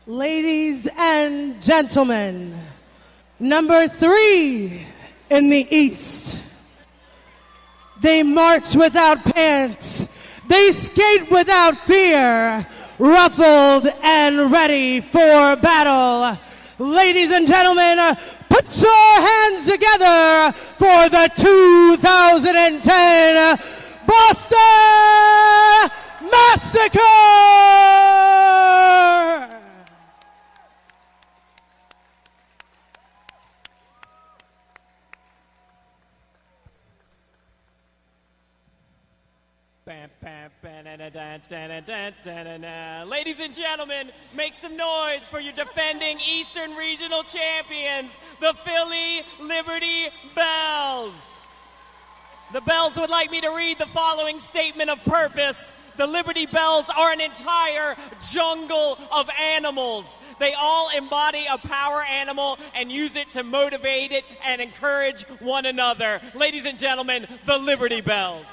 Ladies and gentlemen, number 3 in the East. They march without pants. They skate without fear, ruffled and ready for battle. Ladies and gentlemen, put your hands together for the 2010 Boston Massacre! Ladies and gentlemen, make some noise for your defending Eastern Regional Champions, the Philly Liberty Bells. The Bells would like me to read the following statement of purpose. The Liberty Bells are an entire jungle of animals. They all embody a power animal and use it to motivate it and encourage one another. Ladies and gentlemen, the Liberty Bells.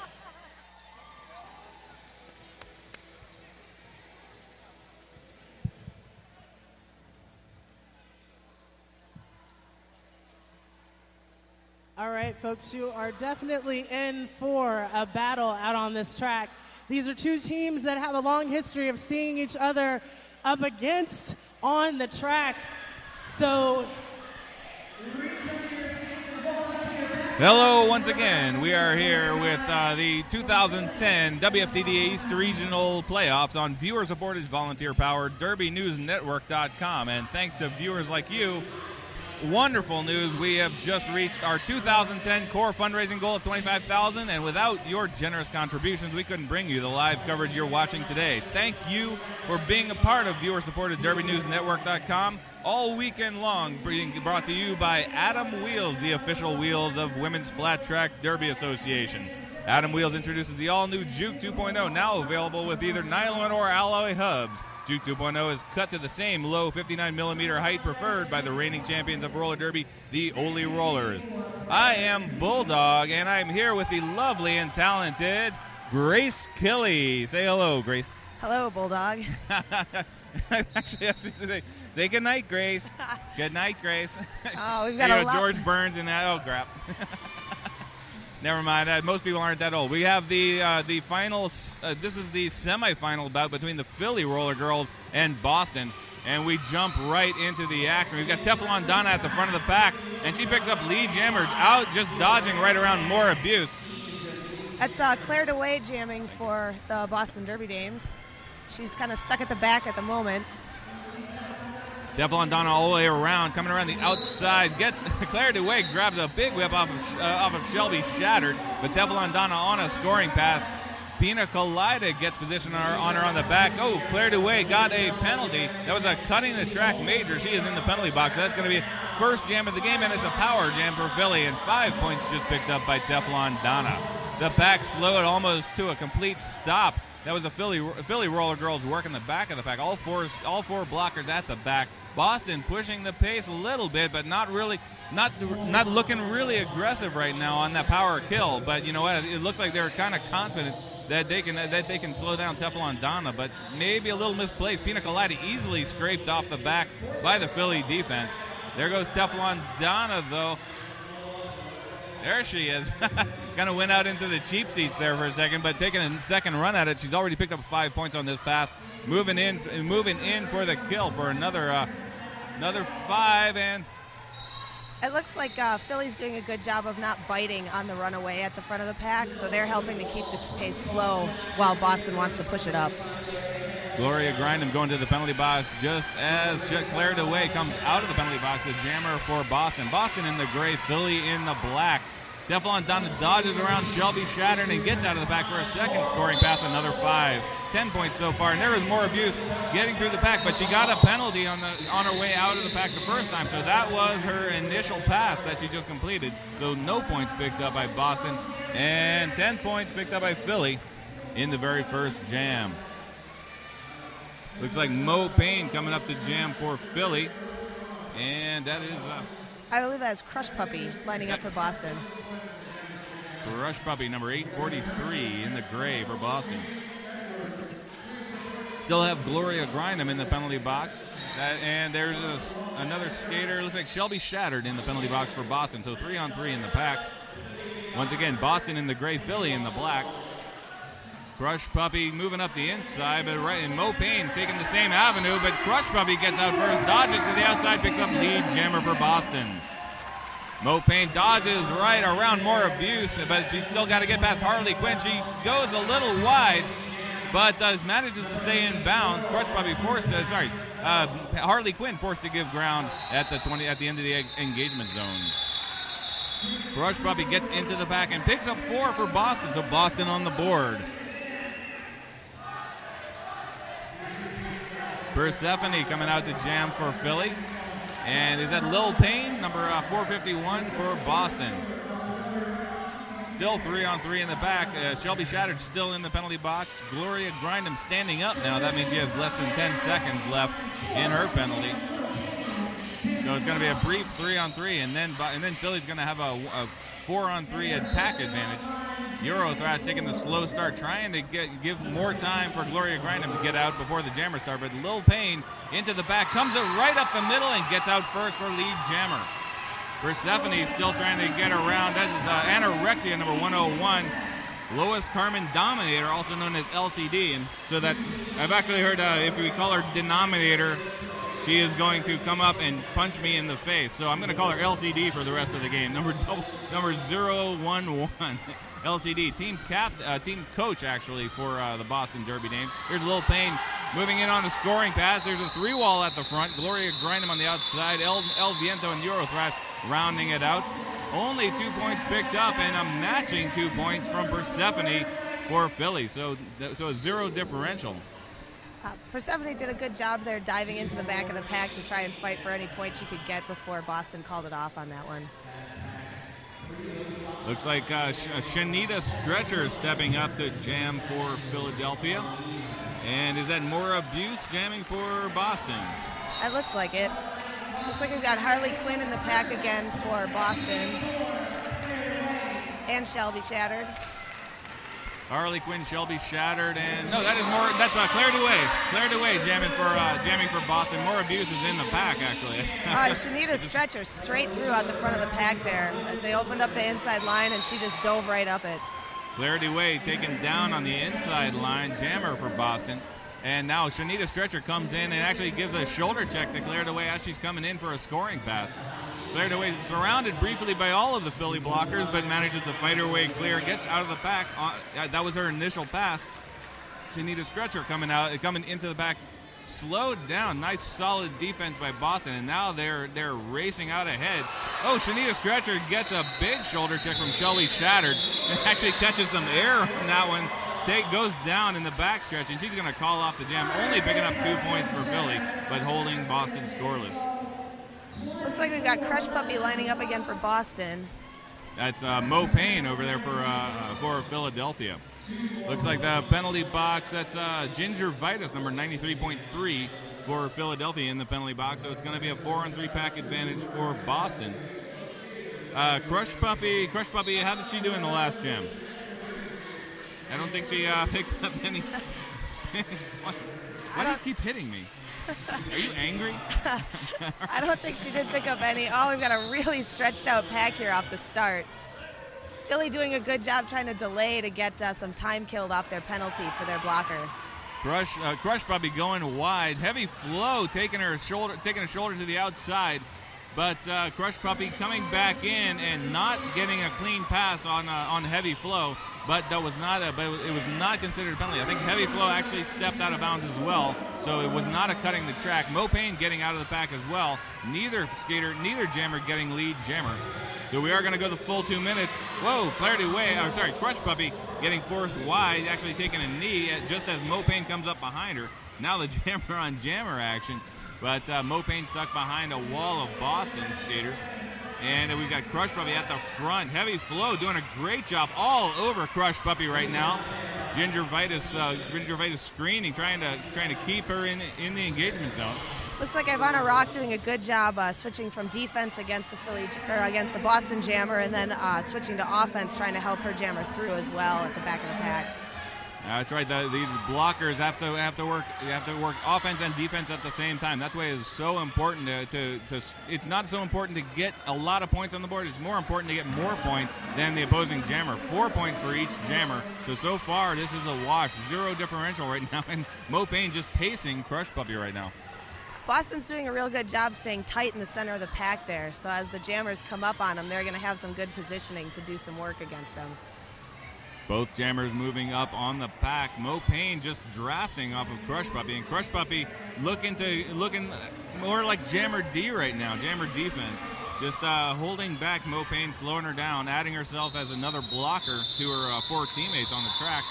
All right, folks, you are definitely in for a battle out on this track. These are two teams that have a long history of seeing each other up against on the track. So, hello once again. We are here with the 2010 WFDD East Regional Playoffs on viewer-supported, volunteer-powered DerbyNewsNetwork.com. And thanks to viewers like you, wonderful news. We have just reached our 2010 core fundraising goal of $25,000, and without your generous contributions, we couldn't bring you the live coverage you're watching today. Thank you for being a part of viewer-supported DerbyNewsNetwork.com all weekend long, being brought to you by Adam Wheels, the official wheels of Women's Flat Track Derby Association. Adam Wheels introduces the all-new Juke 2.0, now available with either nylon or alloy hubs. Juke 2.0 is cut to the same low 59mm height preferred by the reigning champions of roller derby, the Ole Rollers. I am Bulldog, and I'm here with the lovely and talented Grace Kelly. Say hello, Grace. Hello, Bulldog. Actually, I should say good night, Grace. Good night, Grace. Oh, we've got a lot. George Burns in that. Oh, crap. Never mind. Most people aren't that old. We have the finals. This is the semifinal bout between the Philly Roller Girls and Boston. And we jump right into the action. We've got Teflon Donna at the front of the pack, and she picks up Lee Jammer out, just dodging right around more abuse. That's Claire DeWay jamming for the Boston Derby Dames. She's kind of stuck at the back at the moment. Teflon Donna all the way around, coming around the outside, gets Claire DeWay, grabs a big whip off of Shelby Shattered, but Teflon Donna on a scoring pass. Pina Colada gets position on her on the back. Oh, Claire DeWay got a penalty. That was a cutting the track major. She is in the penalty box. So that's going to be first jam of the game, and it's a power jam for Philly, and 5 points just picked up by Teflon Donna. The pack slowed almost to a complete stop. That was the Philly Roller Girls working the back of the pack. All four blockers at the back. Boston pushing the pace a little bit, but not looking really aggressive right now on that power kill. But you know what? It looks like they're kind of confident that they can slow down Teflon Donna, but maybe a little misplaced. Pina Colada easily scraped off the back by the Philly defense. There goes Teflon Donna, though. There she is. Kind of went out into the cheap seats there for a second, but taking a second run at it, she's already picked up 5 points on this pass. Moving in for the kill for another 5, and it looks like Philly's doing a good job of not biting on the runaway at the front of the pack, so they're helping to keep the pace slow while Boston wants to push it up. Gloria Grindham going to the penalty box just as Claire DeWay comes out of the penalty box. The jammer for Boston. Boston in the gray, Philly in the black. Teflon Donna dodges around Shelby Shattered and gets out of the pack for a second scoring pass, another 5. 10 points so far, and there was more abuse getting through the pack, but she got a penalty on her way out of the pack the first time, so that was her initial pass that she just completed. So no points picked up by Boston, and 10 points picked up by Philly in the very first jam. Looks like Mo Payne coming up to jam for Philly, and that is I believe that's Crush Puppy lining up for Boston. Crush Puppy, number 843 in the gray for Boston. Still have Gloria Grindham in the penalty box. And there's another skater. Looks like Shelby Shattered in the penalty box for Boston. So 3-on-3 in the pack. Once again, Boston in the gray, Philly in the black. Crush Puppy moving up the inside, but and Mo Payne taking the same avenue, but Crush Puppy gets out first, dodges to the outside, picks up lead jammer for Boston. Mo Payne dodges right around more abuse, but she's still got to get past Harley Quinn. She goes a little wide, but manages to stay in bounds. Crush Puppy Harley Quinn forced to give ground at the end of the engagement zone. Crush Puppy gets into the pack and picks up 4 for Boston, so Boston on the board. Persephone coming out to jam for Philly. And is that Lil Payne, number 451 for Boston. Still 3-on-3 in the back. Shelby Shattered still in the penalty box. Gloria Grindham standing up now. That means she has less than 10 seconds left in her penalty. So it's going to be a brief 3-on-3, and then Philly's going to have a 4-on-3 at pack advantage. Eurothrash taking the slow start, trying to give more time for Gloria Grindham to get out before the jammer start. But Lil Payne into the back, comes it right up the middle and gets out first for lead jammer. Persephone still trying to get around. That is Anorexia, number 101. Lois Carmen Dominator, also known as LCD. And so that I've actually heard if we call her Denominator, she is going to come up and punch me in the face. So I'm going to call her LCD for the rest of the game. Number 011. LCD, team coach actually for the Boston Derby Dames. Here's Lil Payne moving in on a scoring pass. There's a 3-wall at the front. Gloria Grindham on the outside. El Viento and Eurothrash rounding it out. Only 2 points picked up and a matching 2 points from Persephone for Philly. So a 0 differential. Persephone did a good job there diving into the back of the pack to try and fight for any point she could get before Boston called it off on that one. Looks like Shanita Stretcher stepping up to jam for Philadelphia. And is that more abuse jamming for Boston? It looks like it. Looks like we've got Harley Quinn in the pack again for Boston. And Shelby Shattered. Harley Quinn, Shelby Shattered, and no, that is more. That's Claire Dewey jamming for Boston. More abuse is in the pack actually. Shanita Stretcher straight through out the front of the pack there. They opened up the inside line and she just dove right up it. Claire Dewey taken down on the inside line, jammer for Boston, and now Shanita Stretcher comes in and actually gives a shoulder check to Claire Dewey as she's coming in for a scoring pass. Claire Dewey surrounded briefly by all of the Philly blockers, but manages to fight her way clear, gets out of the pack. That was her initial pass. Shanita Stretcher coming into the pack, slowed down. Nice solid defense by Boston, and now they're racing out ahead. Oh, Shanita Stretcher gets a big shoulder check from Shelby Shattered, and actually catches some air on that one. Goes down in the back stretch, and she's going to call off the jam, only picking up 2 points for Philly, but holding Boston scoreless. Looks like we've got Crush Puppy lining up again for Boston. That's Mo Payne over there for Philadelphia. Looks like the penalty box, that's Ginger Vitus, number 93.3 for Philadelphia in the penalty box. So it's going to be a 4-on-3 pack advantage for Boston. Crush Puppy, how did she do in the last jam? I don't think she picked up any. Why do you keep hitting me? Are you angry? I don't think she did pick up any. Oh, we've got a really stretched out pack here off the start. Philly doing a good job trying to delay to get some time killed off their penalty for their blocker. Crush Puppy going wide. Heavy flow taking a shoulder to the outside. But Crush Puppy coming back in and not getting a clean pass on Heavy Flow. But it was not considered a penalty. I think Heavy Flow actually stepped out of bounds as well, so it was not a cutting the track. Mo Payne getting out of the pack as well. Neither jammer getting lead jammer. So we are going to go the full 2 minutes. Whoa, Crush Puppy getting forced wide, actually taking a knee just as Mo Payne comes up behind her. Now the jammer on jammer action, but Mo Payne stuck behind a wall of Boston skaters. And we've got Crush Puppy at the front. Heavy Flow doing a great job all over Crush Puppy right now. Ginger Vitus screening, trying to keep her in the engagement zone. Looks like Ivana Rock doing a good job switching from defense against the Boston jammer, and then switching to offense, trying to help her jammer through as well at the back of the pack. That's right. These blockers have to work offense and defense at the same time. That's why it's so important to. It's not so important to get a lot of points on the board. It's more important to get more points than the opposing jammer. 4 points for each jammer. So far this is a wash. 0 differential right now, and Mo Payne just pacing Crush Puppy right now. Boston's doing a real good job staying tight in the center of the pack there. So as the jammers come up on them, they're going to have some good positioning to do some work against them. Both jammers moving up on the pack. Mo Payne just drafting off of Crush Puppy, and Crush Puppy looking more like Jammer D right now. Jammer defense, just holding back Mo Payne, slowing her down, adding herself as another blocker to her 4 teammates on the track.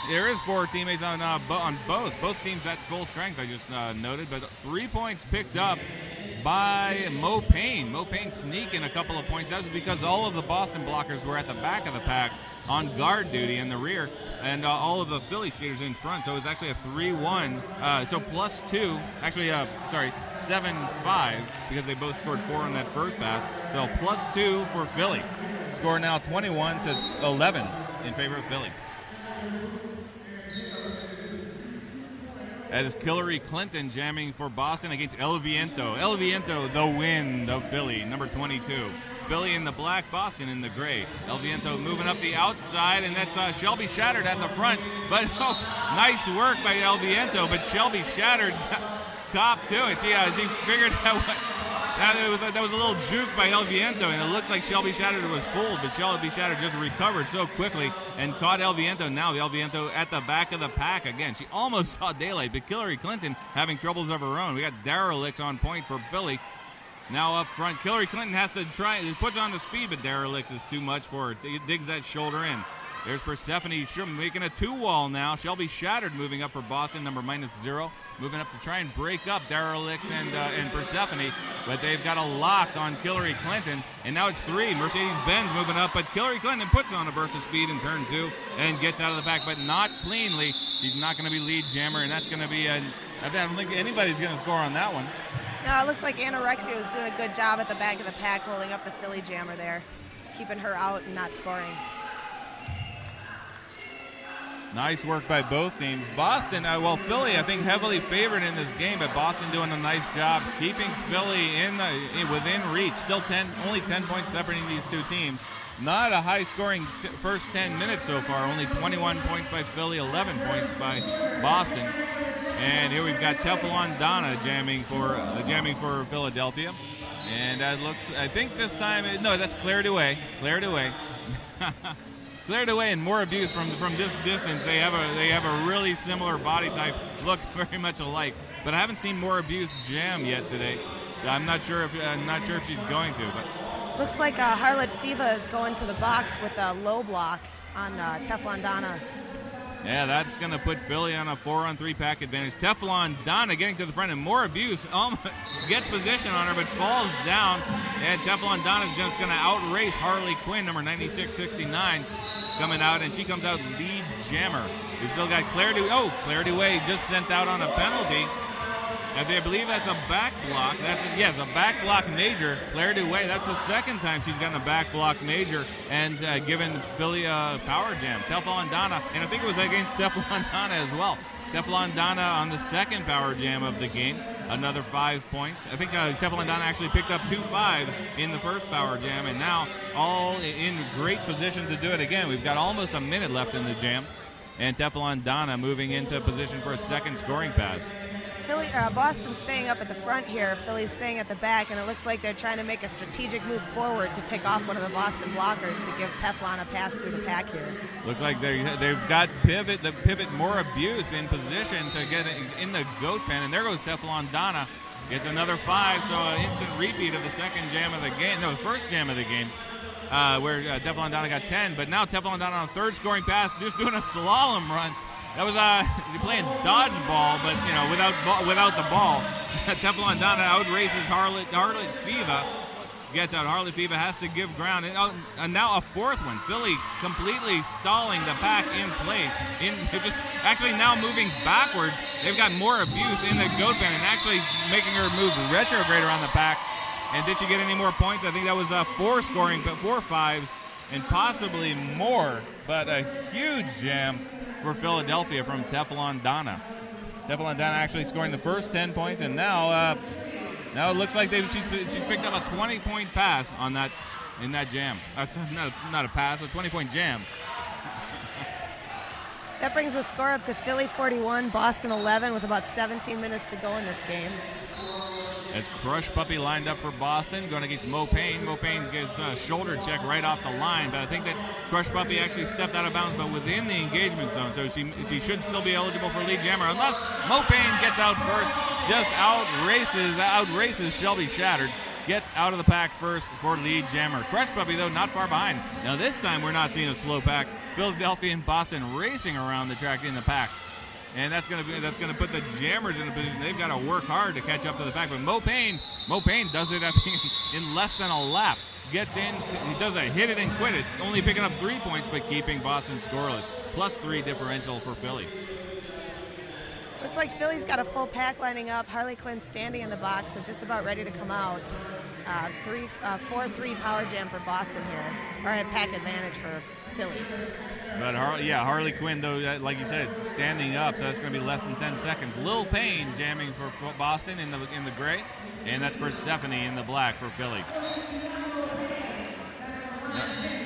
There is 4 teammates on both. Both teams at full strength, I just noted, but 3 points picked up by Mo Payne. Mo Payne sneaking a couple of points. That was because all of the Boston blockers were at the back of the pack on guard duty in the rear, and all of the Philly skaters in front. So it was actually a 3-1. So +2, actually, 7-5, because they both scored 4 on that first pass. So +2 for Philly. Score now 21-11 in favor of Philly. That is Hillary Clinton jamming for Boston against El Viento. El Viento, the wind of Philly, number 22. Philly in the black, Boston in the gray. El Viento moving up the outside, and that's Shelby Shattered at the front. But nice work by El Viento, but Shelby Shattered copped to it. She figured out that was a little juke by El Viento, and it looked like Shelby Shattered was fooled, but Shelby Shattered just recovered so quickly and caught El Viento. Now El Viento at the back of the pack again. She almost saw daylight, but Hillary Clinton having troubles of her own. We got Derelicts on point for Philly. Now up front, Hillary Clinton has to try, puts on the speed, but Derelicts is too much for her. Digs that shoulder in. There's Persephone making a 2-wall now. Shelby Shattered moving up for Boston, number -0. Moving up to try and break up Derelicts and Persephone, but they've got a lock on Hillary Clinton, and now it's 3. Mercedes-Benz moving up, but Hillary Clinton puts on a burst of speed in turn 2 and gets out of the pack, but not cleanly. She's not going to be lead jammer, and that's going to be I don't think anybody's going to score on that one. No, it looks like Anorexia was doing a good job at the back of the pack holding up the Philly jammer there, keeping her out and not scoring. Nice work by both teams. Boston, Philly, I think heavily favored in this game, but Boston doing a nice job keeping Philly within reach. Still only 10 points separating these two teams. Not a high-scoring first 10 minutes so far. Only 21 points by Philly, 11 points by Boston. And here we've got Teflon Donna jamming for Philadelphia. And that looks, I think this time, no, that's cleared away. Cleared away. Cleared away, and more abuse from this distance. They have a really similar body type, look very much alike. But I haven't seen more abuse jam yet today. I'm not sure if she's going to. But looks like Harlot Fiva is going to the box with a low block on Teflon Donna. Yeah, that's going to put Philly on a 4-on-3 pack advantage. Teflon Donna getting to the front, and more abuse. Gets position on her, but falls down. And Teflon Donna is just going to outrace Harley Quinn, number 9669, coming out, and she comes out lead jammer. We've still got Claire Dewey just sent out on a penalty. I believe that's a back block. Yes, a back block major. Claire Dewey, that's the second time she's gotten a back block major and given Philly a power jam. Teflon Donna, and I think it was against Teflon Donna as well. Teflon Donna on the second power jam of the game, another 5 points. I think Teflon Donna actually picked up 2 5s in the first power jam, and now all in great position to do it again. We've got almost a minute left in the jam, and Teflon Donna moving into position for a second scoring pass. Boston's staying up at the front here. Philly's staying at the back, and it looks like they're trying to make a strategic move forward to pick off one of the Boston blockers to give Teflon a pass through the pack here. Looks like they've got the pivot more abuse in position to get in the goat pen, and there goes Teflon Donna. Gets another 5, so an instant repeat of the second jam of the game, no, the first jam of the game, where Teflon Donna got 10, but now Teflon Donna on a third scoring pass, just doing a slalom run. That was playing dodgeball, but without the ball. Teflon Donna outraces Harlot Fiva. Gets out. Harlot Fiva has to give ground, and now a fourth one. Philly completely stalling the pack in place. They're just actually now moving backwards. They've got more abuse in the goat pen and actually making her move retrograde around the pack. And did she get any more points? I think that was 4 scoring, but 4 5s and possibly more. But a huge jam for Philadelphia from Teflon Donna. Teflon Donna actually scoring the first 10 points, and now it looks like she's picked up a 20-point pass on that in that jam. That's not a pass, a 20-point jam. That brings the score up to Philly 41, Boston 11, with about 17 minutes to go in this game. As Crush Puppy lined up for Boston, going against Mo Payne. Mo Payne gets a shoulder check right off the line, but I think that Crush Puppy actually stepped out of bounds, but within the engagement zone, so she should still be eligible for lead jammer, unless Mo Payne gets out first, just outraces Shelby Shattered, gets out of the pack first for lead jammer. Crush Puppy, though, not far behind. Now this time we're not seeing a slow pack. Philadelphia and Boston racing around the track in the pack. And that's going to put the jammers in a position. They've got to work hard to catch up to the pack. But Mo Payne does it, I think, in less than a lap. Gets in, he does a hit it and quit it, only picking up 3 points, but keeping Boston scoreless. +3 differential for Philly. Looks like Philly's got a full pack lining up. Harley Quinn standing in the box, so just about ready to come out. 4-3 power jam for Boston here, or a pack advantage for Philly. But Harley Quinn, though, like you said, standing up, so that's going to be less than 10 seconds. Lil Payne jamming for Boston in the gray, and that's Persephone in the black for Philly.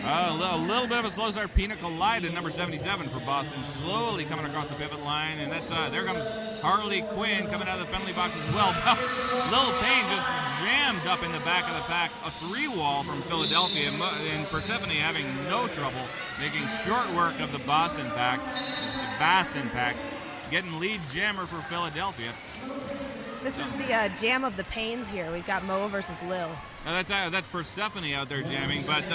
A little bit of a slow start. Pina Colada, number 77 for Boston, slowly coming across the pivot line, and that's there comes Harley Quinn coming out of the penalty box as well. Lil Payne just jammed up in the back of the pack, a 3-wall from Philadelphia, and Persephone having no trouble making short work of the Boston pack, getting lead jammer for Philadelphia. This is the jam of the Paynes here. We've got Mo versus Lil. That's Persephone out there jamming, but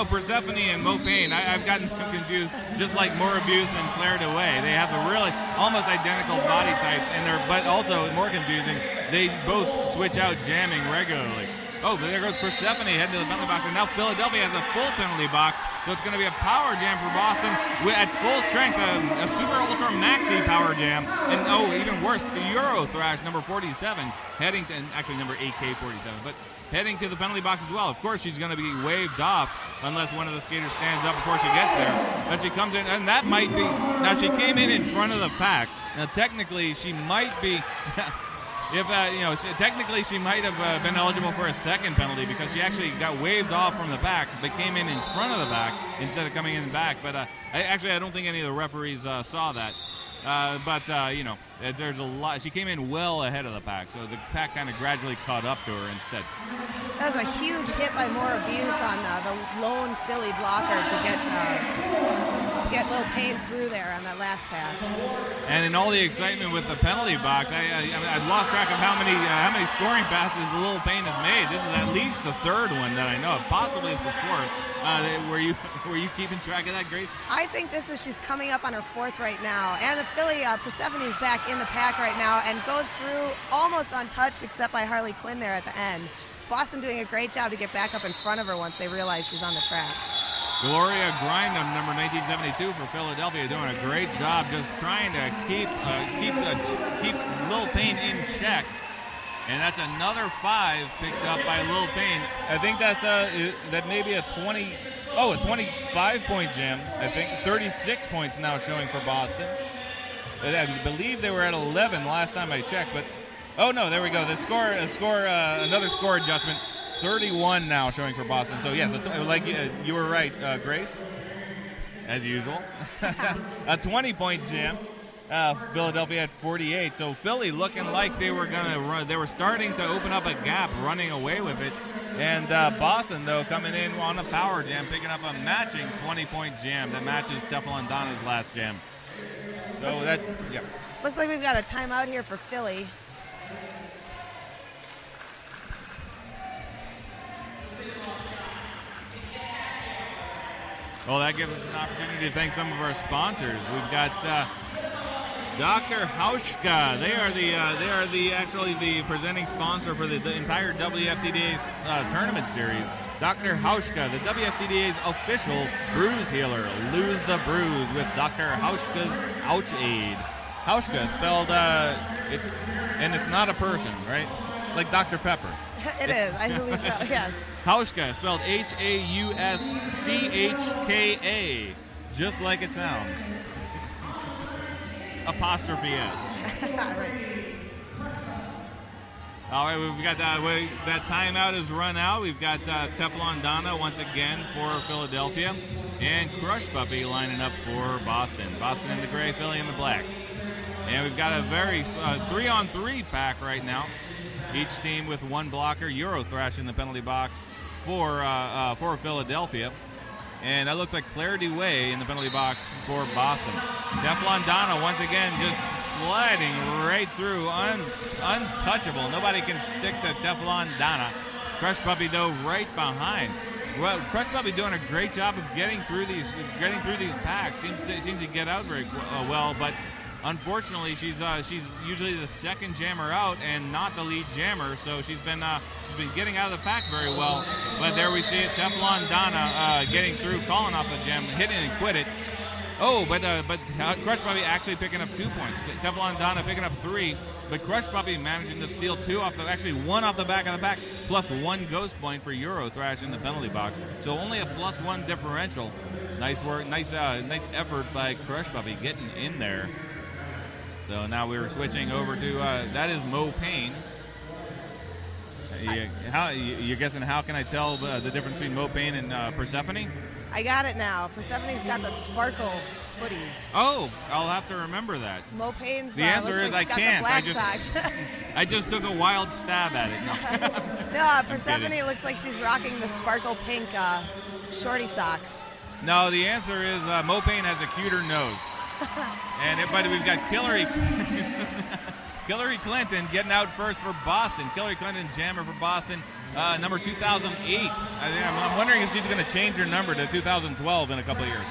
Persephone and Mo Payne, I've gotten them confused, just like Morabuse and Claire DeWay. They have the really almost identical body types, but also more confusing, they both switch out jamming regularly. Oh, but there goes Persephone heading to the penalty box, and now Philadelphia has a full penalty box, so it's going to be a power jam for Boston at full strength, a super ultra maxi power jam, and even worse, the Euro Thrash number 47 heading to, and actually number AK-47, but heading to the penalty box as well. Of course, she's going to be waved off unless one of the skaters stands up before she gets there. But she comes in, and that might be, now she came in front of the pack. Now technically she might be. Technically she might have been eligible for a second penalty because she actually got waved off from the pack, but came in front of the pack instead of coming in the back. But I don't think any of the referees saw that. There's a lot. She came in well ahead of the pack, so the pack kind of gradually caught up to her instead. That was a huge hit by Morabuse on the lone Philly blocker to get Lil Payne through there on that last pass. And in all the excitement with the penalty box, I lost track of how many scoring passes Lil Payne has made. This is at least the third one that I know of, possibly the fourth. Were you keeping track of that, Grace? I think she's coming up on her fourth right now. And the Philly, Persephone's back in the pack right now and goes through almost untouched except by Harley Quinn there at the end. Boston doing a great job to get back up in front of her once they realize she's on the track. Gloria Grindham, number 1972 for Philadelphia, doing a great job just trying to keep Lil Payne in check. And that's another 5 picked up by Lil Payne. I think that's that may be a 25-point jam. I think 36 points now showing for Boston. I believe they were at 11 last time I checked, but oh no, there we go. Another score adjustment. 31 now showing for Boston. So yes, like you were right, Grace, as usual. A 20-point jam. Philadelphia at 48. So Philly looking like they were gonna run. They were starting to open up a gap, running away with it. And Boston, though, coming in on a power jam, picking up a matching 20-point jam that matches Teflon Donna's last jam. So looks like we've got a timeout here for Philly. Well, that gives us an opportunity to thank some of our sponsors. We've got Dr. Hauschka. They are actually the presenting sponsor for the entire WFTDA tournament series. Dr. Hauschka, the WFTDA's official bruise healer. Lose the bruise with Dr. Hauschka's Ouch Aid. Hauschka spelled it's not a person, right? Like Dr. Pepper. It is. I believe so. Yes. Hauschka spelled Hauschka, just like it sounds. apostrophe S. Right. All right, we've got that timeout has run out. We've got Teflon Donna once again for Philadelphia, and Crush Puppy lining up for Boston. Boston in the gray, Philly in the black. And we've got a very 3-on-3 pack right now. Each team with one blocker. Euro Thrash in the penalty box for Philadelphia. And that looks like Clarity Way in the penalty box for Boston. Teflon Donna once again just sliding right through, untouchable. Nobody can stick to Teflon Donna. Crush Puppy though right behind. Well, Crush Puppy doing a great job of getting through these packs. Seems to get out very well, but unfortunately she's usually the second jammer out and not the lead jammer. So she's been getting out of the pack very well. But there we see it, Teflon Donna getting through, calling off the gem, hit it and quit it. Oh, but Crush Puppy actually picking up 2 points. Teflon Donna picking up 3, but Crush Puppy managing to steal 2 actually 1 off the back of the pack, plus 1 ghost point for Euro Thrash in the penalty box. So only a +1 differential. Nice work, nice effort by Crush Puppy getting in there. So now we're switching over to that is Mo Payne. You're guessing how can I tell the difference between Mo Payne and Persephone? I got it now. Persephone's got the sparkle footies. Oh, I'll have to remember that. Mo Payne's the answer is like I can't. I just took a wild stab at it. No, no, Persephone looks like she's rocking the sparkle pink shorty socks. No, the answer is Mo Payne has a cuter nose. But we've got Hillary Clinton getting out first for Boston. Hillary Clinton jammer for Boston. Number 2008. I'm wondering if she's going to change her number to 2012 in a couple of years.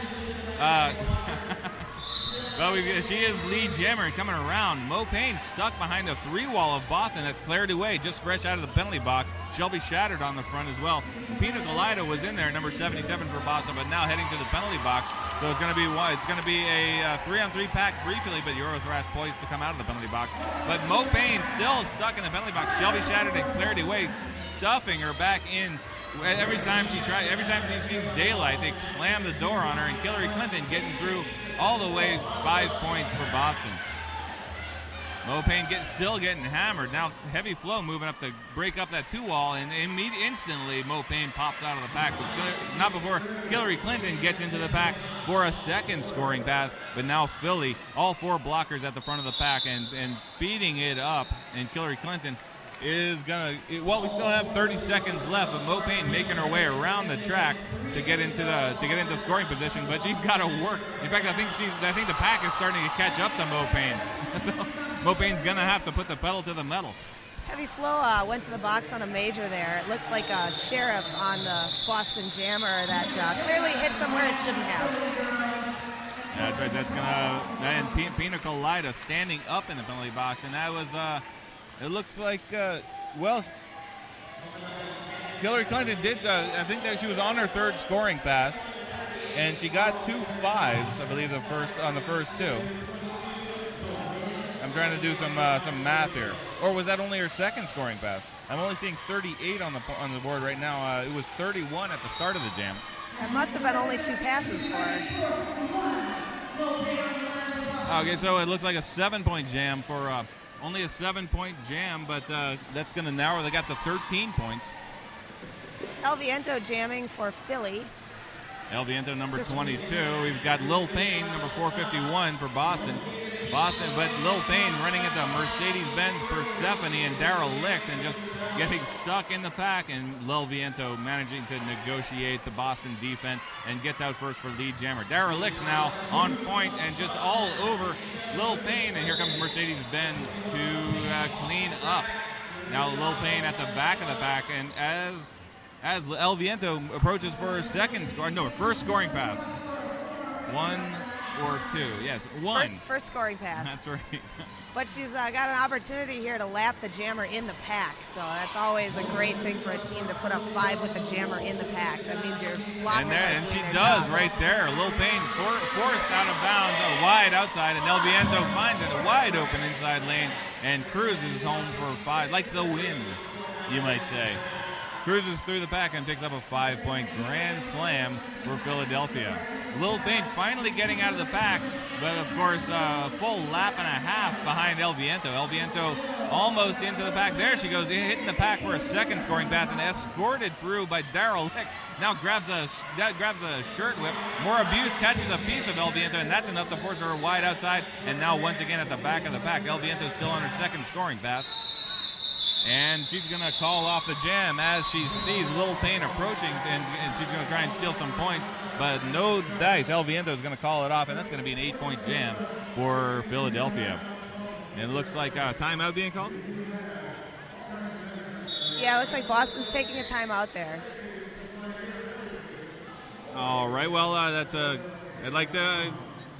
Well, she is lead jammer coming around. Mo Payne stuck behind the 3-wall of Boston. That's Claire Duay, just fresh out of the penalty box. Shelby Shattered on the front as well. And Pina Colada was in there, number 77 for Boston, but now heading to the penalty box. So it's going to be a 3-on-3 pack briefly, but Euro Thrash poised to come out of the penalty box. But Mo Payne still stuck in the penalty box. Shelby Shattered and Claire Duay stuffing her back in. Every time she sees daylight, they slam the door on her, and Hillary Clinton getting through all the way 5 points for Boston. Mo Payne still getting hammered. Now heavy flow moving up to break up that 2-wall, and instantly Mo Payne pops out of the pack. But not before Hillary Clinton gets into the pack for a second scoring pass. But now Philly, all 4 blockers at the front of the pack and speeding it up, and Hillary Clinton is we still have 30 seconds left, but Mo Payne making her way around the track to get into scoring position, but she's got to work. In fact, I think the pack is starting to catch up to Mo Payne. So Mo Payne's gonna have to put the pedal to the metal. Heavy flow went to the box on a major there. It looked like a sheriff on the Boston jammer that clearly hit somewhere it shouldn't have. Yeah, that's right. And Pina Colada standing up in the penalty box, and that was it looks like, Hillary Clinton did, I think that she was on her 3rd scoring pass, and she got 2 5s, I believe, on the first 2. I'm trying to do some math here. Or was that only her 2nd scoring pass? I'm only seeing 38 on the board right now. It was 31 at the start of the jam. That must have been only 2 passes for her. Okay, so it looks like a 7-point jam for... only a 7-point jam, but that's going to narrow. They got the 13 points. El Viento jamming for Philly. El Viento number 22. We've got Lil Payne, number 451 for Boston. But Lil Payne running into Mercedes-Benz Persephone and Daryl Licks and just getting stuck in the pack, and Lil Viento managing to negotiate the Boston defense and gets out first for lead jammer. Daryl Licks now on point and just all over Lil Payne, and here comes Mercedes-Benz to clean up. Now Lil Payne at the back of the pack, and as El Viento approaches for his first scoring pass. 1 or 2? Yes, 1. First scoring pass. That's right. But she's got an opportunity here to lap the jammer in the pack, so that's always a great thing for a team to put up 5 with the jammer in the pack. That means you're blockers. And she does right there. Lil Payne forced out of bounds, wide outside, and El Viento finds it a wide open inside lane and cruises home for 5, like the wind, you might say. cruises through the pack and picks up a 5-point grand slam for Philadelphia. Lil Payne finally getting out of the pack, but of course a full lap and a half behind El Viento. El Viento almost into the pack. There she goes, hitting the pack for a second scoring pass and escorted through by Daryl Hicks. Now grabs a shirt whip. More abuse, catches a piece of El Viento, and that's enough to force her wide outside. And now once again at the back of the pack. El Viento still on her second scoring pass. And she's going to call off the jam as she sees Lil Payne approaching, and she's going to try and steal some points, but no dice. El Viento is going to call it off, and that's going to be an 8-point jam for Philadelphia. And it looks like a timeout being called. Yeah, it looks like Boston's taking a timeout there. All right, well, I'd like to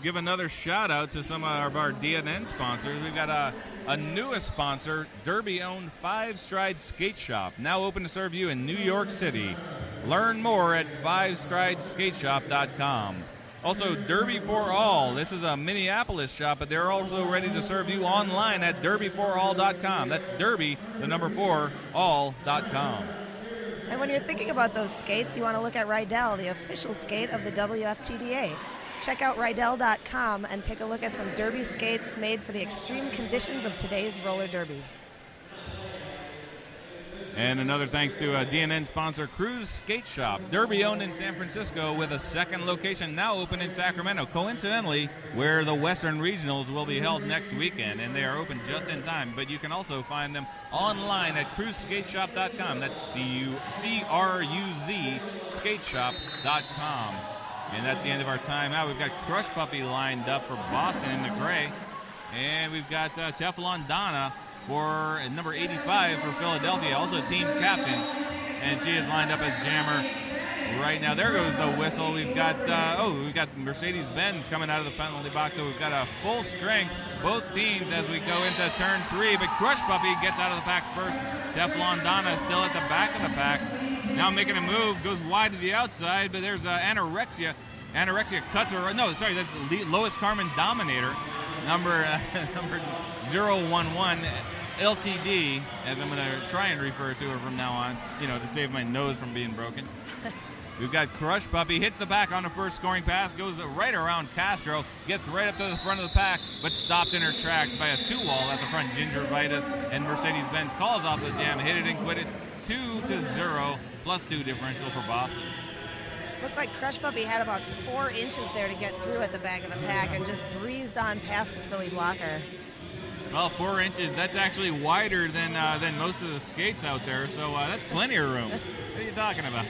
give another shout out to some of our DNN sponsors. We've got a newest sponsor, Derby-owned 5 Stride Skate Shop, now open to serve you in New York City. Learn more at 5strideskateshop.com. Also, Derby for All. This is a Minneapolis shop, but they're also ready to serve you online at derbyforall.com. That's Derby, the number 4, all.com. And when you're thinking about those skates, you want to look at Rydell, the official skate of the WFTDA. Check out Rydell.com and take a look at some derby skates made for the extreme conditions of today's roller derby. And another thanks to DNN sponsor Cruise Skate Shop, Derby owned in San Francisco with a second location now open in Sacramento, coincidentally where the Western Regionals will be held next weekend, and they are open just in time. But you can also find them online at cruzskateshop.com. That's C-R-U-Z skateshop.com. And that's the end of our timeout. We've got Crush Puppy lined up for Boston in the gray. And we've got Teflon Donna for number 85 for Philadelphia, also team captain. And she is lined up as jammer right now. There goes the whistle. We've got Mercedes-Benz coming out of the penalty box. So we've got a full strength, both teams, as we go into turn 3. But Crush Puppy gets out of the pack first. Teflon Donna still at the back of the pack. Now making a move, goes wide to the outside, but there's Anorexia. Anorexia cuts her. No, sorry, that's Lois Carmen Dominator, number 011 LCD, as I'm going to try and refer to her from now on, to save my nose from being broken. We've got Crush Puppy, hits the back on the first scoring pass, goes right around Castro, gets right up to the front of the pack, but stopped in her tracks by a 2-wall at the front. Gingivitis and Mercedes-Benz calls off the jam, hit it and quit it, 2-0, +2 differential for Boston. Looked like Crush Puppy had about 4 inches there to get through at the back of the pack and just breezed on past the Philly blocker. Well, 4 inches, that's actually wider than most of the skates out there, so that's plenty of room. What are you talking about?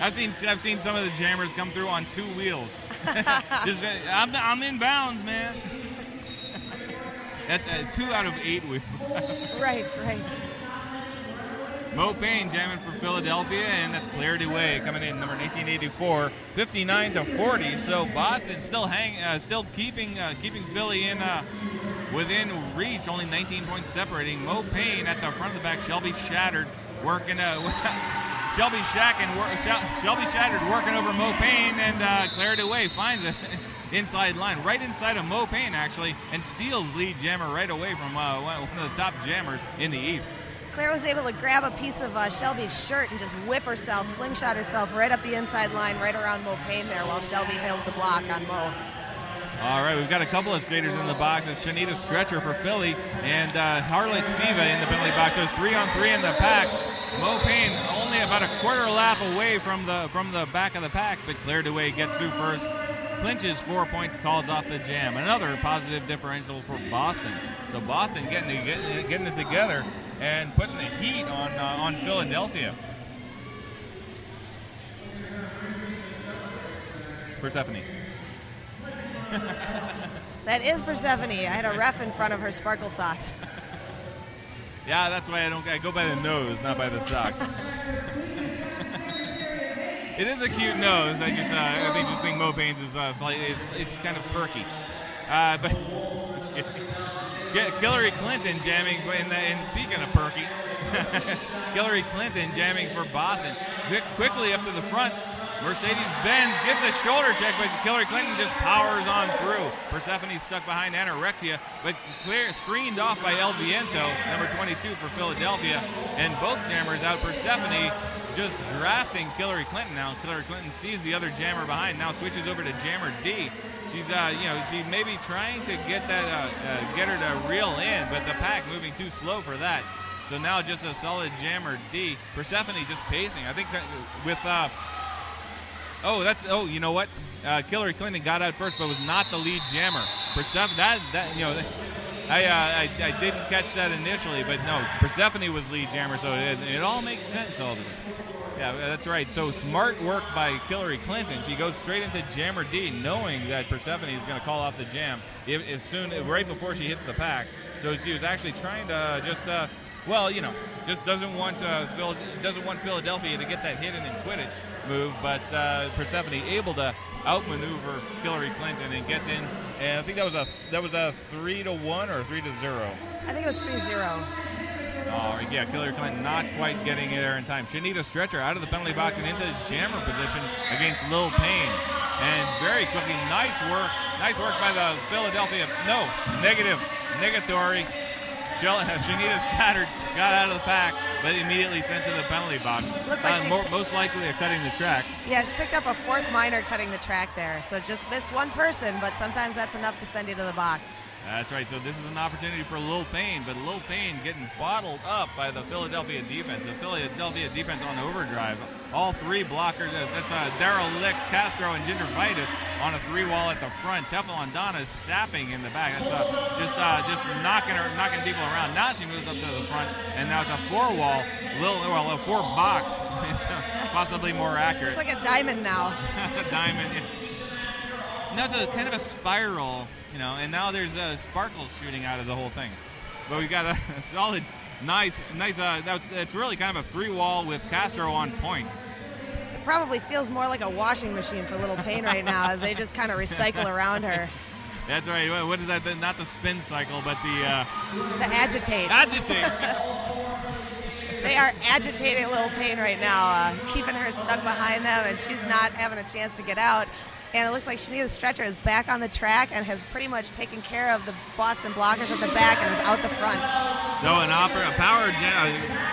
I've seen some of the jammers come through on 2 wheels. I'm in bounds, man. That's 2 out of 8 wheels. Right. Mo Payne jamming for Philadelphia, and that's Clarity Way coming in, number 1984, 59-40. So Boston still keeping Philly in within reach, only 19 points separating. Mo Payne at the front of the back. Shelby Shattered working. Shelby Shattered working over Mo Payne, and Clarity Way finds it inside line, right inside of Mo Payne actually, and steals lead jammer right away from one of the top jammers in the East. Claire was able to grab a piece of Shelby's shirt and just whip herself, slingshot herself right up the inside line, right around Mo Payne there, while Shelby held the block on Mo. All right, we've got a couple of skaters in the box. It's Shanita Stretcher for Philly and Harlot Fiva in the penalty box. So 3-on-3 in the pack. Mo Payne only about a quarter lap away from the back of the pack, but Claire DeWay gets through first, clinches 4 points, calls off the jam. Another positive differential for Boston. So Boston getting it together and putting the heat on Philadelphia. Persephone. That is Persephone. I had a ref in front of her sparkle socks. Yeah, that's why I go by the nose, not by the socks. It is a cute nose. I think Mo Payne's is it's kind of perky. But Hillary Clinton jamming speaking of perky, Hillary Clinton jamming for Boston. Quickly up to the front. Mercedes-Benz gives a shoulder check, but Hillary Clinton just powers on through. Persephone's stuck behind Anorexia, but screened off by El Viento, number 22 for Philadelphia. And both jammers out. Persephone just drafting Hillary Clinton now. Hillary Clinton sees the other jammer behind, now switches over to jammer D. She's, she may be trying to get that, get her to reel in, but the pack moving too slow for that. So now just a solid jammer D. Persephone just pacing. I think with, you know what? Hillary Clinton got out first, but was not the lead jammer. Persephone, I didn't catch that initially, but no, Persephone was lead jammer, so it all makes sense all of it. Yeah, that's right. So smart work by Hillary Clinton. She goes straight into jammer D, knowing that Persephone is going to call off the jam right before she hits the pack. So she was actually trying to just, just doesn't want Philadelphia to get that hit and quit it move, but Persephone able to outmaneuver Hillary Clinton and gets in. And I think that was a 3-1 or 3-0. I think it was 3-0. Oh, yeah, Hillary Clinton not quite getting there in time. Shanita Stretcher out of the penalty box and into the jammer position against Lil Payne. And very quickly, nice work by the Philadelphia, negatory. Shanita Shattered got out of the pack, but immediately sent to the penalty box. Most likely a cutting the track. Yeah, she picked up a fourth minor cutting the track there. So just missed one person, but sometimes that's enough to send you to the box. That's right. So this is an opportunity for Lil Payne, but Lil Payne getting bottled up by the Philadelphia defense. The Philadelphia defense on overdrive. All three blockers. That's Daryl Licks, Castro, and Ginger Vitus on a 3-wall at the front. Teflon Donna is sapping in the back. That's just knocking people around. Now she moves up to the front, and now it's a 4-wall. A 4-box. It's possibly more accurate. It's like a diamond now. A diamond. Yeah. Now it's a kind of a spiral. And now there's sparkles shooting out of the whole thing. But we got a solid, nice. It's really kind of a 3-wall with Castro on point. It probably feels more like a washing machine for Lil Payne right now as they just kind of recycle around her. That's right. What is that? Not the spin cycle, but the agitate. Agitate. They are agitating Lil Payne right now, keeping her stuck behind them, and she's not having a chance to get out. And it looks like Shanita Stretcher is back on the track and has pretty much taken care of the Boston blockers at the back and is out the front. So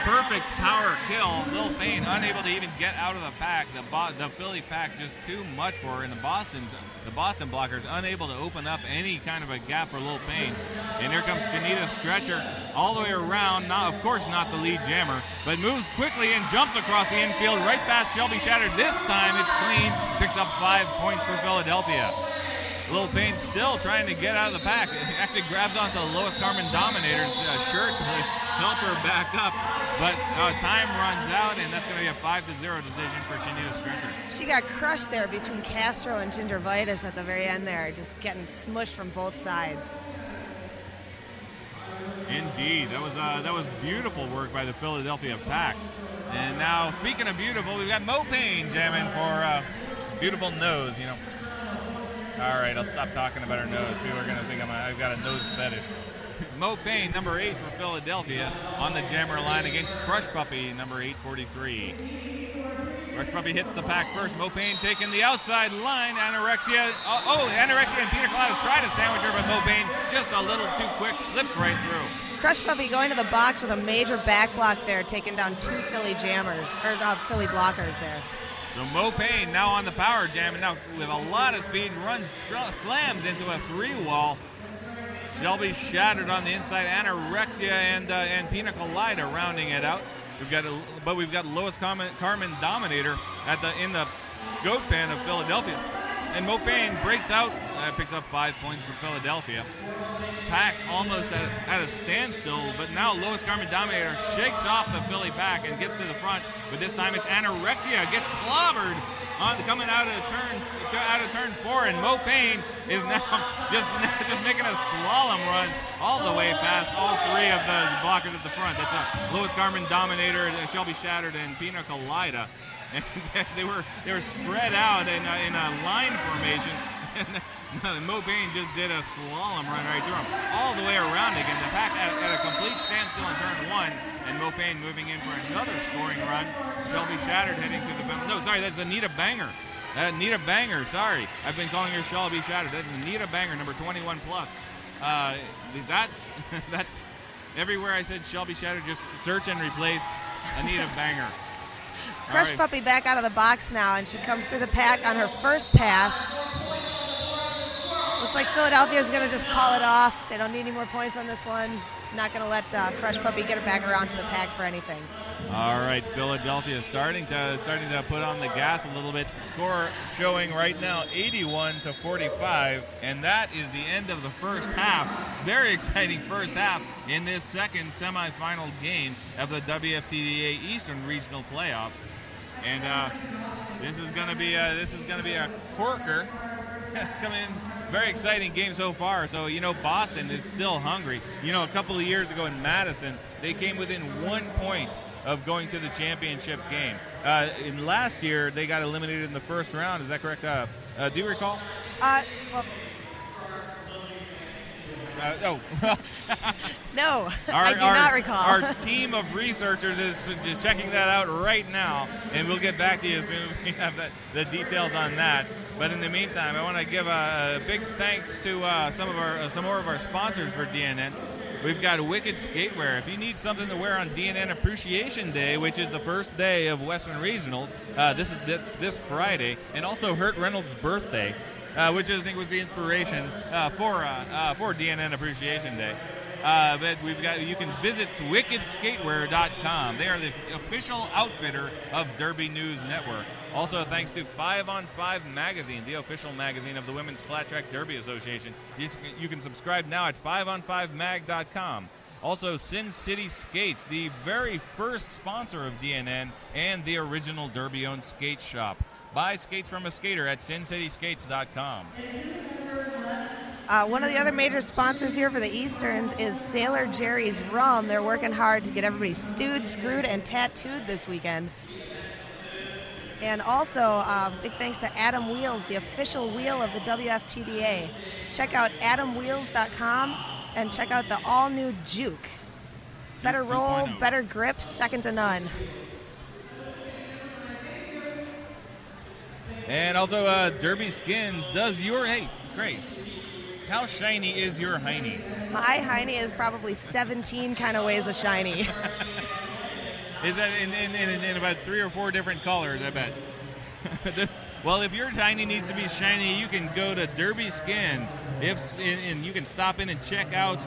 perfect power kill. Lil Payne unable to even get out of the pack. The Philly pack just too much for her. And the Boston blockers unable to open up any kind of a gap for Lil Payne. And here comes Shanita Stretcher all the way around. Now, of course, not the lead jammer, but moves quickly and jumps across the infield right past Shelby Shattered. This time it's clean. Picks up 5 points for Philadelphia. Lil Payne still trying to get out of the pack. Actually grabs onto Lois Carmen Dominator's shirt to help her back up. But time runs out, and that's going to be a 5-0 decision for Shanita Stretcher. She got crushed there between Castro and Ginger Vitus at the very end there, just getting smushed from both sides. Indeed. That was beautiful work by the Philadelphia pack. And now, speaking of beautiful, we've got Mo Payne jamming for beautiful nose, All right, I'll stop talking about her nose. People are going to think I've got a nose fetish. Mo Payne, number 8 for Philadelphia, on the jammer line against Crush Puppy, number 843. Crush Puppy hits the pack first. Mo Payne taking the outside line. Anorexia. Anorexia and Pina Colada try to sandwich her, but Mo Payne just a little too quick, slips right through. Crush Puppy going to the box with a major back block there, taking down 2 Philly Philly blockers there. So Mo Payne now on the power jam, and now with a lot of speed slams into a 3-wall. Shelby Shattered on the inside. Anorexia and Pina Colada rounding it out. We've got Lois Carmen Dominator in the goat pen of Philadelphia. And Mo Payne breaks out, picks up 5 points for Philadelphia. Pack almost at a standstill, but now Lois Carmen Dominator shakes off the Philly pack and gets to the front. But this time it's Anorexia gets clobbered coming out of turn 4, and Mo Payne is now just making a slalom run all the way past all 3 of the blockers at the front. That's Lois Carmen Dominator, Shelby Shattered, and Pina Colada. And they were spread out in a line formation. And Mo Payne just did a slalom run right through them, all the way around again. The pack at a complete standstill in turn one. And Mopane moving in for another scoring run. Shelby Shattered heading to the penalty. No, sorry, that's Anita Banger. Anita Banger, sorry. I've been calling her Shelby Shattered. That's Anita Banger, number 21 plus. That's everywhere I said Shelby Shattered, just search and replace Anita Banger. Crush Puppy back out of the box now, and she comes through the pack on her first pass. Looks like Philadelphia is going to just call it off. They don't need any more points on this one. Not going to let Crush Puppy get it back around to the pack for anything. All right, Philadelphia starting to put on the gas a little bit. Score showing right now 81-45, and that is the end of the first half. Very exciting first half in this second semifinal game of the WFTDA Eastern Regional Playoffs. And this is going to be a corker coming in. Very exciting game so far. So, Boston is still hungry. A couple of years ago in Madison, they came within 1 point of going to the championship game. In last year, they got eliminated in the first round. Is that correct? Do you recall? No, I do not recall. Our team of researchers is just checking that out right now, and we'll get back to you as soon as we have the details on that. But in the meantime, I want to give a big thanks to some more of our sponsors for DNN. We've got Wicked Skatewear. If you need something to wear on DNN Appreciation Day, which is the first day of Western Regionals, this Friday, and also Hurt Reynolds' birthday, which I think was the inspiration for DNN Appreciation Day. But you can visit wickedskatewear.com. They are the official outfitter of Derby News Network. Also, thanks to 5on5 Magazine, the official magazine of the Women's Flat Track Derby Association. You can subscribe now at 5on5mag.com. Also, Sin City Skates, the very first sponsor of DNN and the original Derby-owned skate shop. Buy skates from a skater at sincityskates.com. One of the other major sponsors here for the Easterns is Sailor Jerry's Rum. They're working hard to get everybody stewed, screwed, and tattooed this weekend. And also, big thanks to Adam Wheels, the official wheel of the WFTDA. Check out adamwheels.com and check out the all-new Juke. Better roll, better grip, second to none. And also, Derby Skins does your, hey, Grace, how shiny is your hiney? My hiney is probably 17 kind of ways of shiny. Is that in about 3 or 4 different colors, I bet. Well, if your hiney needs to be shiny, you can go to Derby Skins. And you can stop in and check out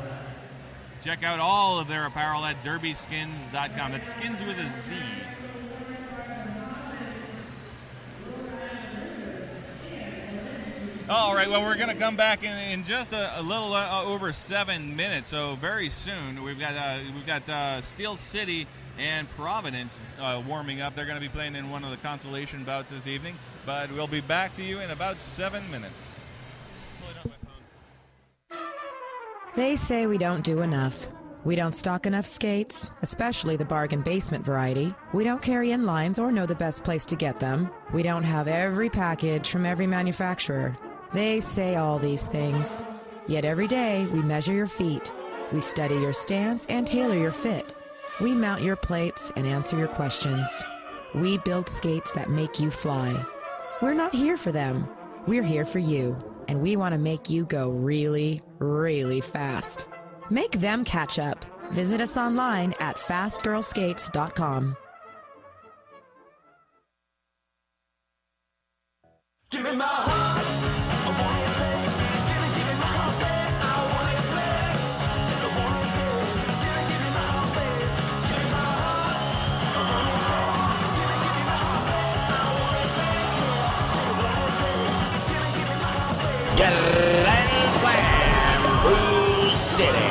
all of their apparel at derbyskins.com. That's skins with a Z. All right, well, we're going to come back in just a little over 7 minutes, so very soon. We've got Steel City and Providence warming up. They're going to be playing in one of the consolation bouts this evening, but we'll be back to you in about 7 minutes. They say we don't do enough. We don't stock enough skates, especially the bargain basement variety. We don't carry inlines or know the best place to get them. We don't have every package from every manufacturer. They say all these things. Yet every day we measure your feet. We study your stance and tailor your fit. We mount your plates and answer your questions. We build skates that make you fly. We're not here for them. We're here for you. And we want to make you go really, really fast. Make them catch up. Visit us online at fastgirlskates.com. Give me my heart, I want it back. Give me my heart back, I want it back. Said I want it back. Give me my heart back. Give me my heart, I want it back. Give me my heart back, I want it back. Said I want it back. Give me my heart back. Grand Slam, Blue City.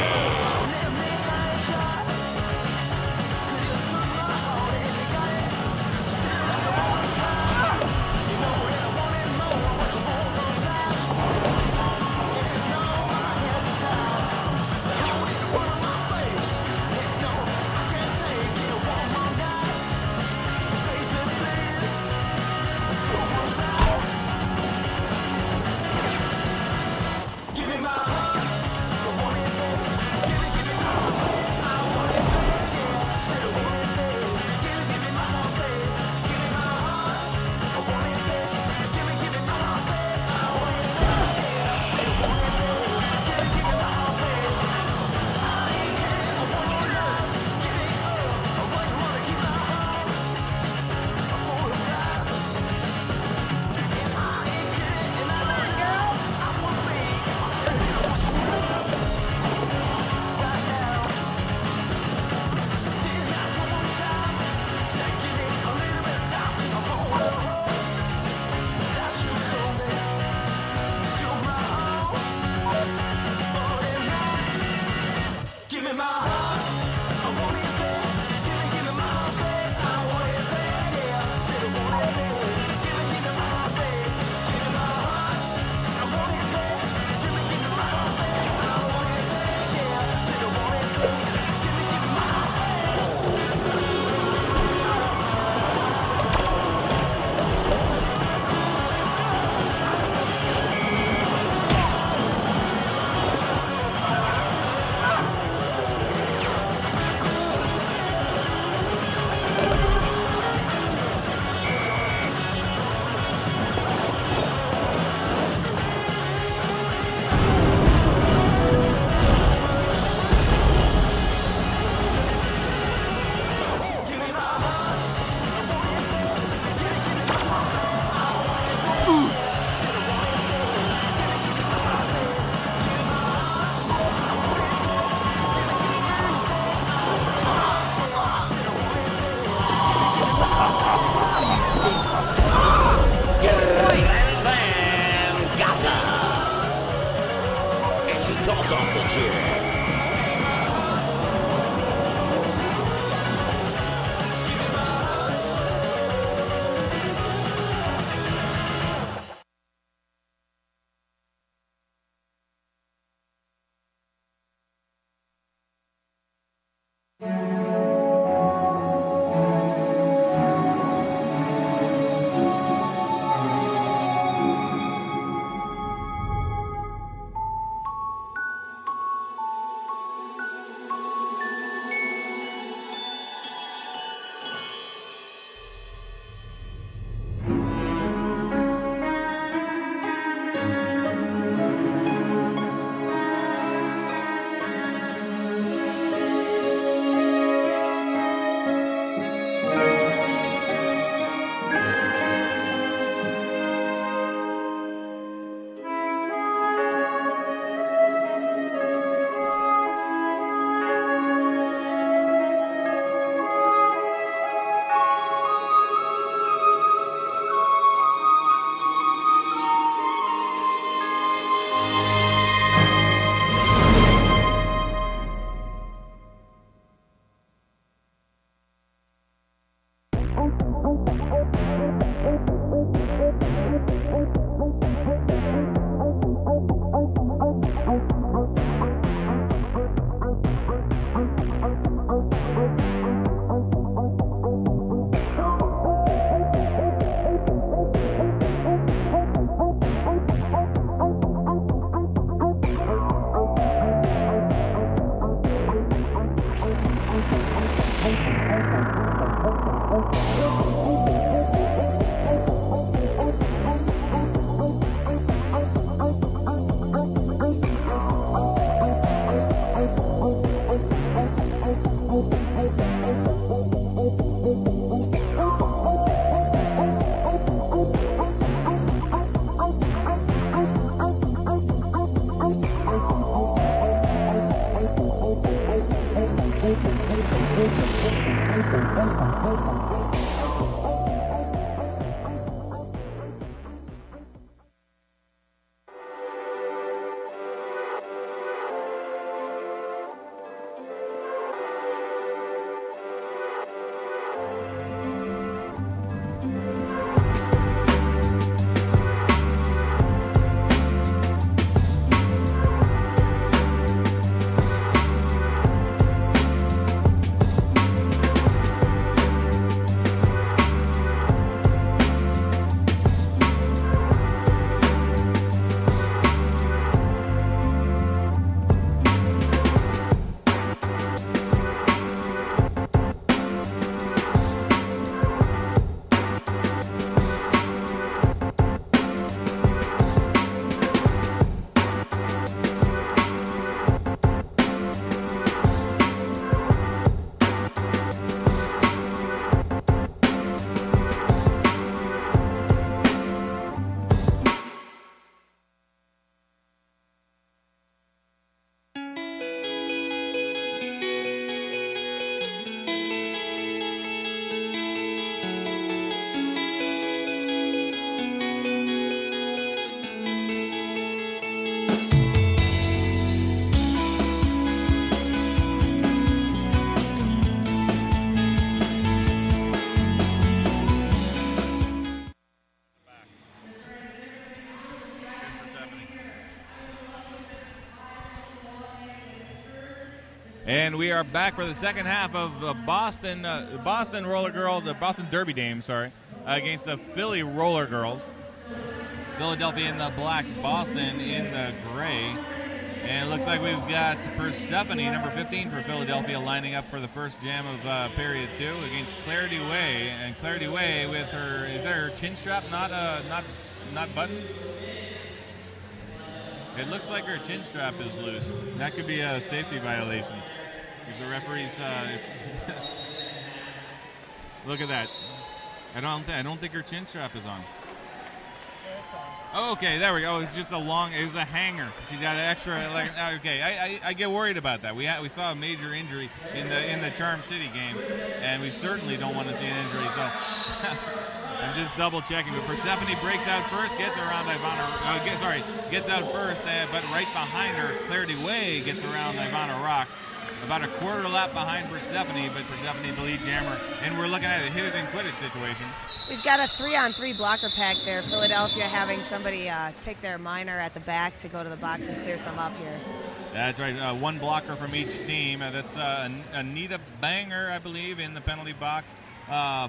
And we are back for the second half of the Boston Roller Girls, the Boston Derby Dames, against the Philly Roller Girls. Philadelphia in the black, Boston in the gray. And it looks like we've got Persephone, number 15 for Philadelphia, lining up for the first jam of period 2 against Claire DeWay. And Claire DeWay with her, is that her chin strap not buttoned? It looks like her chin strap is loose. That could be a safety violation. If the referees, look at that. I don't think her chin strap is on. Oh, okay, there we go. It was just it was a hanger. She's got an extra, okay. I get worried about that. We saw a major injury in the Charm City game, and we certainly don't want to see an injury. So I'm just double checking. But Persephone breaks out first, gets around Ivana. Gets out first, but right behind her, Claire DeWay gets around Ivana Rock. About a quarter lap behind Persephone, but Persephone the lead jammer. And we're looking at a hit it and quit it situation. We've got a 3-on-3 blocker pack there. Philadelphia having somebody take their minor at the back to go to the box and clear some up here. That's right. One blocker from each team. That's Anita Banger, I believe, in the penalty box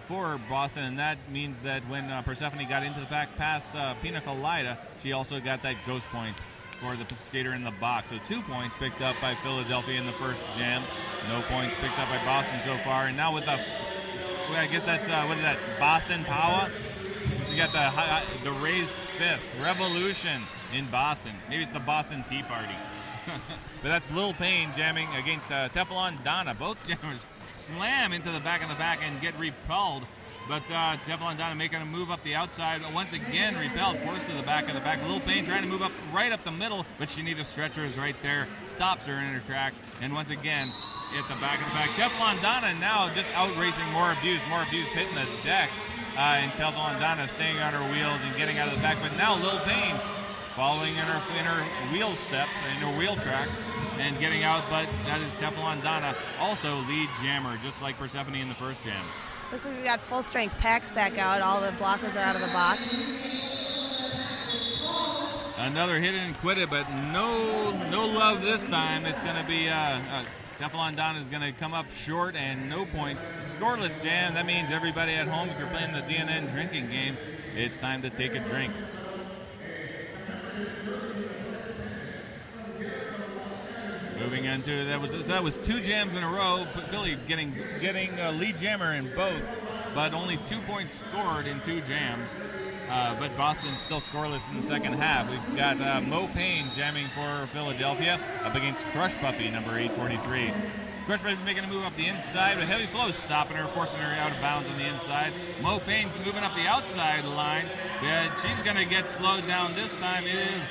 for Boston. And that means that when Persephone got into the pack past Pina Colada, she also got that ghost point for the skater in the box. So 2 points picked up by Philadelphia in the first jam. No points picked up by Boston so far. And now with I guess that's, what is that, Boston Power? She got the raised fist. Revolution in Boston. Maybe it's the Boston Tea Party. But that's Lil Payne jamming against Teflon Donna. Both jammers slam into the back of the back and get repelled. But Teflon Donna making a move up the outside. Once again, repelled, forced to the back of the back. Lil Payne trying to move up right up the middle, but she needs a stretcher is right there. Stops her in her tracks. And once again, at the back of the back. Teflon Donna now just outracing more abuse hitting the deck. And Teflon Donna staying on her wheels and getting out of the back. But now Lil Payne following in her wheel steps, in her wheel tracks, and getting out. But that is Teflon Donna, also lead jammer, just like Persephone in the first jam. Looks like we got full strength packs back out. All the blockers are out of the box. Another hit and quit it, but no love this time. It's going to be Teflon Donna is going to come up short and no points. Scoreless jam. That means everybody at home, if you're playing the DNN drinking game, it's time to take a drink. Moving into that was 2 jams in a row. Billy getting lead jammer in both, but only 2 points scored in 2 jams. But Boston's still scoreless in the second half. We've got Mo Payne jamming for Philadelphia up against Crush Puppy, number 843. Crush Puppy making a move up the inside, but heavy flow stopping her, forcing her out of bounds on the inside. Mo Payne moving up the outside line. She's going to get slowed down this time. It is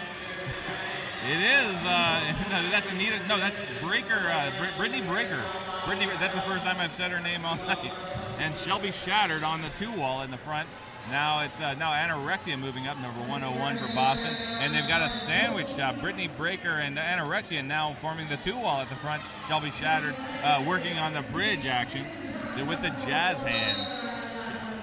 It is. No, that's Anita. No, that's Breaker. Brittany Breaker. That's the first time I've said her name all night. And Shelby Shattered on the 2-wall in the front. Now it's now Anorexia moving up, number 101 for Boston. And they've got a sandwich job. Brittany Breaker and Anorexia now forming the 2-wall at the front. Shelby Shattered working on the bridge action with the jazz hands.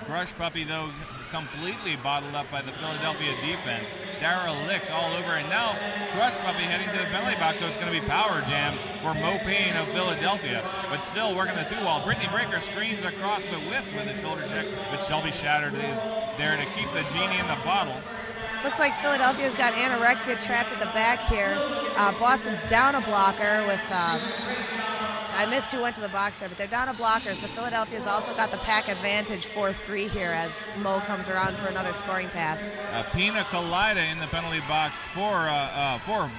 Crush Puppy, though, completely bottled up by the Philadelphia defense. Dara Licks all over, and now Crush Puppy heading to the penalty box, so it's going to be power jam for Mo Payne of Philadelphia, but still working the 2-wall. Brittany Breaker screens across but whiffs with a shoulder check, but Shelby Shattered is there to keep the genie in the bottle. Looks like Philadelphia's got Anorexia trapped at the back here. Boston's down a blocker with, I missed who went to the box there, but they're down a blocker, so Philadelphia's also got the pack advantage 4-3 here as Mo comes around for another scoring pass. Pina Colada in the penalty box for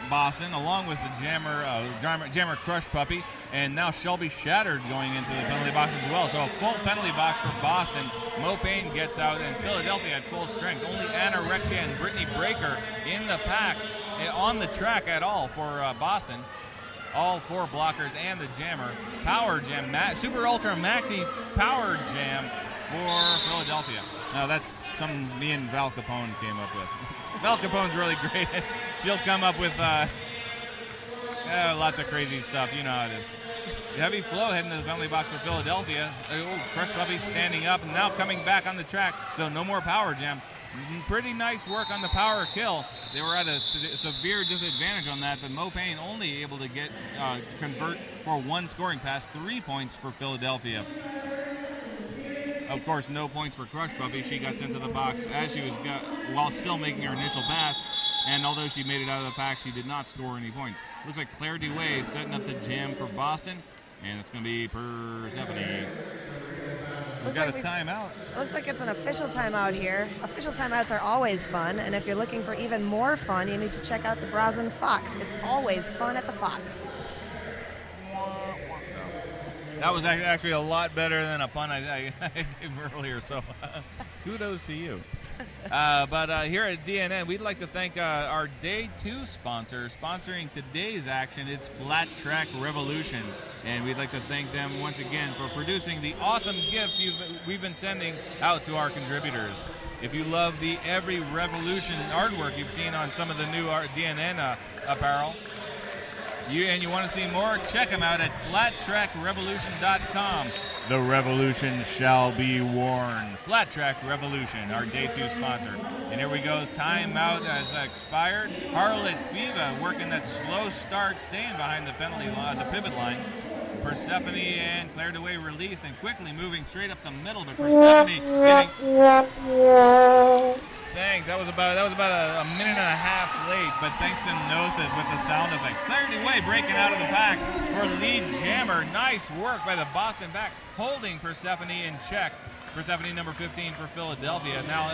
Boston, along with the Jammer Crush Puppy, and now Shelby Shattered going into the penalty box as well. So a full penalty box for Boston. Mo Payne gets out, and Philadelphia at full strength. Only Anorexia and Brittany Breaker in the pack on the track at all for Boston. All 4 blockers and the jammer. Power jam, Super Ultra Maxi Power Jam for Philadelphia. Now that's something me and Val Capone came up with. Val Capone's really great. She'll come up with lots of crazy stuff. You know how it is. Heavy flow heading to the penalty box for Philadelphia. Crush Puppy standing up and now coming back on the track, so no more power jam. Pretty nice work on the power kill. They were at a severe disadvantage on that, but Mo Payne only able to get convert for 1 scoring pass, 3 points for Philadelphia. Of course, no points for Crush Puppy. She got sent to the box as she was while still making her initial pass, and although she made it out of the pack, she did not score any points. Looks like Claire DeWay setting up the jam for Boston, and it's going to be Persephone. We've got a timeout. Looks like it's an official timeout here. Official timeouts are always fun, and if you're looking for even more fun, you need to check out the Brazen Fox. It's always fun at the Fox. That was actually a lot better than a pun I gave earlier, so kudos to you. But here at DNN, we'd like to thank our Day 2 sponsor, sponsoring today's action. It's Flat Track Revolution. And we'd like to thank them once again for producing the awesome gifts we've been sending out to our contributors. If you love the Every Revolution artwork you've seen on some of the new DNN apparel, and you want to see more, check them out at flattrackrevolution.com. The revolution shall be worn. Flat Track Revolution, our Day 2 sponsor. And here we go, timeout has expired. Harlot Fiva working that slow start, staying behind the penalty line, the pivot line. Persephone and Claire DeWay released and quickly moving straight up the middle, but Persephone getting... Thanks. That was about a minute and a half late, but thanks to Gnosis with the sound effects. Claire DeWay breaking out of the pack for lead jammer. Nice work by the Boston back, holding Persephone in check. Persephone number 15 for Philadelphia. Now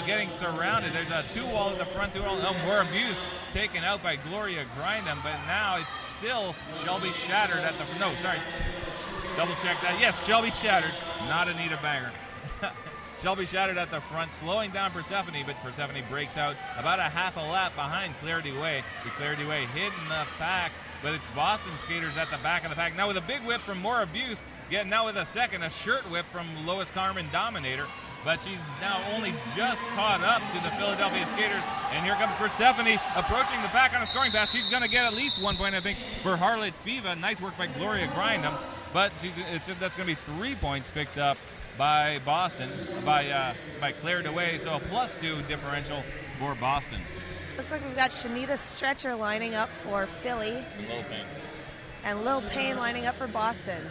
getting surrounded. There's a 2-wall at the front, 2-wall. More abuse taken out by Gloria Grindham, but now it's still Shelby Shattered at the... No, sorry. Double check that. Yes, Shelby Shattered, not Anita Banger. Shelby Shattered at the front, slowing down Persephone, but Persephone breaks out about a half a lap behind Claire DeWay. Claire DeWay hid in the pack, but it's Boston skaters at the back of the pack. Now with a big whip from More Abuse, now with a shirt whip from Lois Carmen Dominator. But she's now only just caught up to the Philadelphia skaters. And here comes Persephone approaching the pack on a scoring pass. She's going to get at least 1 point, I think, for Harlot Fiva. Nice work by Gloria Grindham. But that's going to be 3 points picked up by Boston, by Claire DeWay. So a +2 differential for Boston. Looks like we've got Shanita Stretcher lining up for Philly. And Lil Payne lining up for Boston.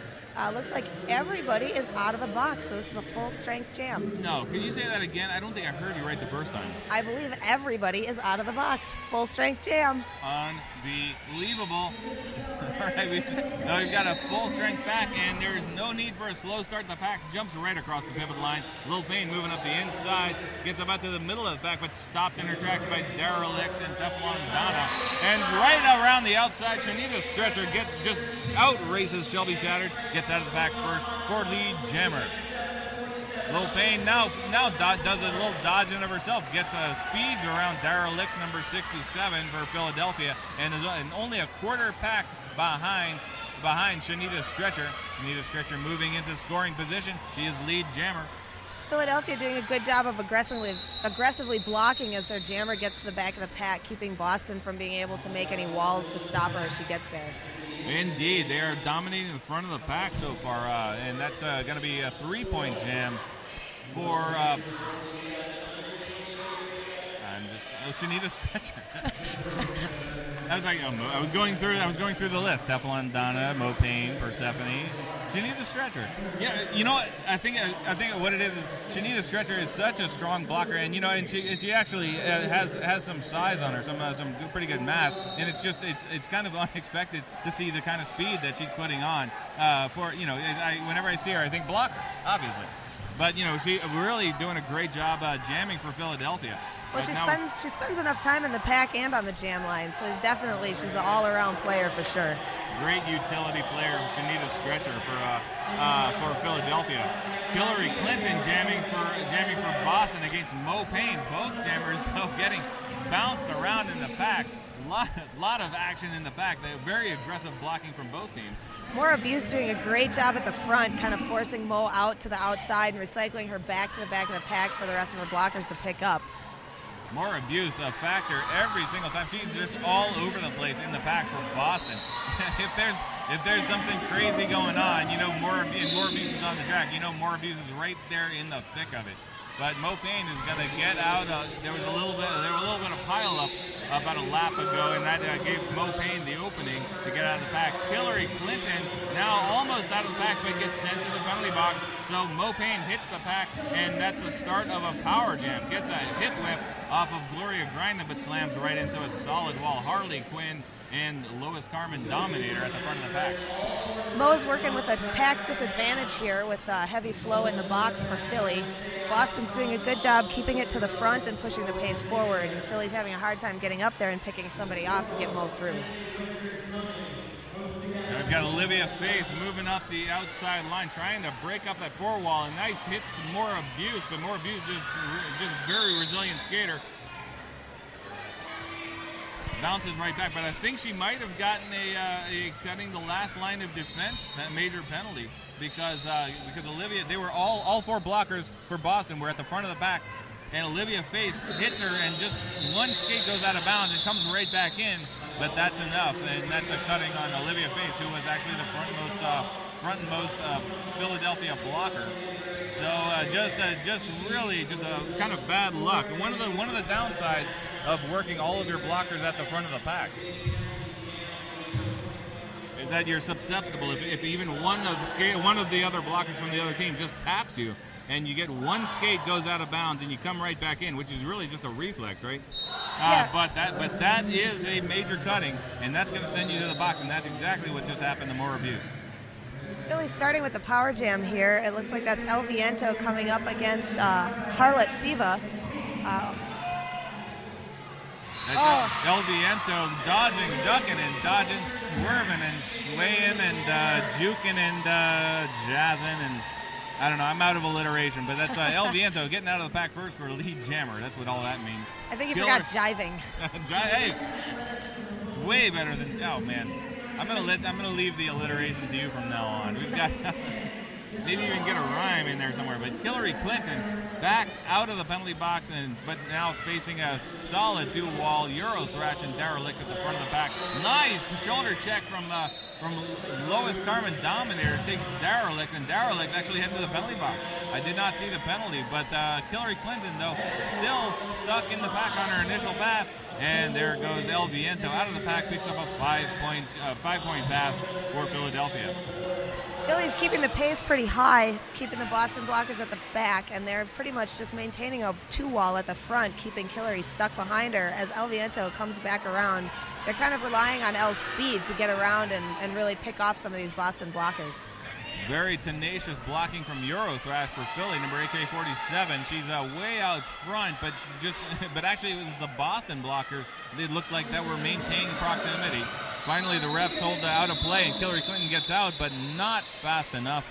Looks like everybody is out of the box, so this is a full-strength jam. No, could you say that again? I don't think I heard you right the first time. I believe everybody is out of the box. Full-strength jam. Unbelievable. All right, so we've got a full-strength pack, and there's no need for a slow start. The pack jumps right across the pivot line. Lil Payne moving up the inside, gets about to the middle of the pack, but stopped in her tracks by Derelix and Teflon Donna. And right around the outside, Shanita Stretcher out races Shelby Shattered, gets out of the pack first for lead jammer. Lil Payne now does a little dodging of herself, gets speeds around Dara Licks, number 67 for Philadelphia, and is only a quarter pack behind Shanita Stretcher. Shanita Stretcher moving into scoring position. She is lead jammer. Philadelphia doing a good job of aggressively blocking as their jammer gets to the back of the pack, keeping Boston from being able to make any walls to stop her as she gets there. Indeed, they are dominating the front of the pack so far, and that's going to be a 3-point jam for Shanita Stretcher. I was going through the list. Teflon Donna, Mo Payne, Persephone, Shanita Stretcher. Yeah, you know what? I think what it is Shanita Stretcher is such a strong blocker, and and she actually has some size on her, some pretty good mass, and it's kind of unexpected to see the kind of speed that she's putting on. Whenever I see her, I think blocker, obviously, but she really doing a great job jamming for Philadelphia. Well, she spends enough time in the pack and on the jam line, so definitely she's an all-around player for sure. Great utility player, Shanita Stretcher for Philadelphia. Hillary Clinton jamming for Boston against Mo Payne. Both jammers though getting bounced around in the pack. Lot of action in the pack. Very aggressive blocking from both teams. Maura Buse doing a great job at the front, kind of forcing Mo out to the outside and recycling her back to the back of the pack for the rest of her blockers to pick up. More abuse, a factor every single time. She's just all over the place in the pack for Boston. if there's something crazy going on, more abuse is on the track. More abuse is right there in the thick of it. But Mo Payne is going to get out. There was a little bit of pile up about a lap ago, and that gave Mo Payne the opening to get out of the pack. Hillary Clinton now almost out of the pack, but gets sent to the penalty box. So Mo Payne hits the pack, and that's the start of a power jam. Gets a hip whip off of Gloria Grindin, but slams right into a solid wall. Harley Quinn and Lois Carmen Dominator at the front of the pack. Mo's working with a pack disadvantage here with heavy flow in the box for Philly. Boston's doing a good job keeping it to the front and pushing the pace forward, and Philly's having a hard time getting up there and picking somebody off to get Mo through. We've got Olivia Face moving up the outside line, trying to break up that four wall. A nice hits, More Abuse, but More Abuse is just very resilient skater. Bounces right back, but I think she might have gotten a cutting the last line of defense major penalty because Olivia, they were all four blockers for Boston were at the front of the pack, and Olivia Face hits her, and just one skate goes out of bounds and comes right back in. But that's enough, and that's a cutting on Olivia Face, who was actually the frontmost Philadelphia blocker. So just a kind of bad luck. One of the downsides of working all of your blockers at the front of the pack is that you're susceptible. If even one of the other blockers from the other team just taps you, and you get one skate goes out of bounds, and you come right back in, which is really just a reflex, right? Yeah. But that is a major cutting, and that's going to send you to the box, and that's exactly what just happened to More Abuse. Philly starting with the power jam here. It looks like that's El Viento coming up against Harlot Fiva. El Viento dodging, ducking, and dodging, swerving, and swaying, and juking, and jazzing, and I don't know, I'm out of alliteration, but that's El Viento getting out of the pack first for lead jammer. That's what all that means. I think you forgot jiving. Hey, way better than, oh man. I'm gonna leave the alliteration to you from now on. We've got maybe even get a rhyme in there somewhere. But Hillary Clinton back out of the penalty box, but now facing a solid dual wall Euro thrash and derelict at the front of the pack. Nice shoulder check from Lois Carmen Dominator. Takes derelicts, and derelicts actually heading to the penalty box. I did not see the penalty, but Hillary Clinton though still stuck in the pack on her initial pass. And there goes El Viento out of the pack, picks up a 5-point pass for Philadelphia. Philly's keeping the pace pretty high, keeping the Boston blockers at the back, and they're pretty much just maintaining a two-wall at the front, keeping Hillary stuck behind her as El Viento comes back around. They're kind of relying on El's speed to get around and really pick off some of these Boston blockers. Very tenacious blocking from Eurothrash for Philly, number AK-47. She's way out front, but actually it was the Boston blockers. They looked like that were maintaining proximity. Finally, the refs hold out of play, and Hillary Clinton gets out, but not fast enough.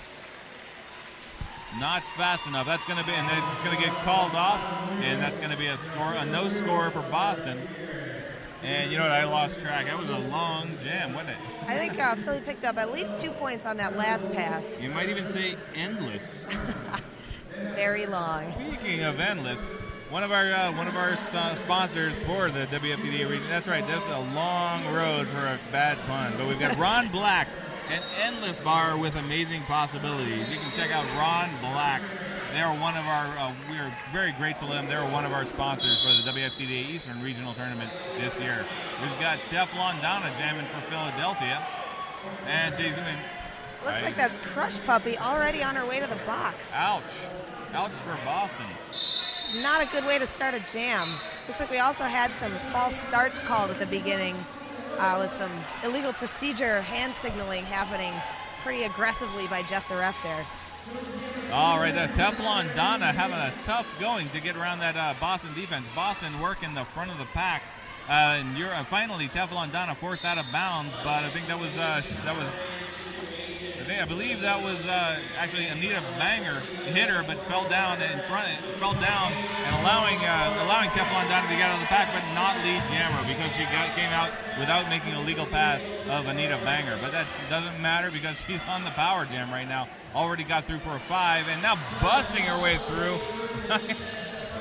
Not fast enough. That's going to be, and then it's going to get called off, and that's going to be a no score for Boston. And you know what? I lost track. That was a long jam, wasn't it? I think Philly picked up at least 2 points on that last pass. You might even say endless. Very long. Speaking of endless, one of our sponsors for the WFTD region. That's right. That's a long road for a bad pun. But we've got Ron Black's, an endless bar with amazing possibilities. You can check out Ron Black. They are one of our, we are very grateful to them. They're one of our sponsors for the WFTD Eastern Regional Tournament this year. We've got Teflon Donna jamming for Philadelphia. And she's been... Looks like that's Crush Puppy already on her way to the box. Ouch. Ouch for Boston. It's not a good way to start a jam. Looks like we also had some false starts called at the beginning with some illegal procedure hand signaling happening pretty aggressively by Jeff the ref there. All right, that Teflon Donna having a tough going to get around that Boston defense. Boston working the front of the pack. And finally, Teflon Donna forced out of bounds, but I think I believe that was actually Anita Banger hit her, but fell down and allowing Teflon Donna to get out of the pack, but not lead jammer because she came out without making a legal pass of Anita Banger. But that doesn't matter because she's on the power jam right now. Already got through for a 5, and now busting her way through.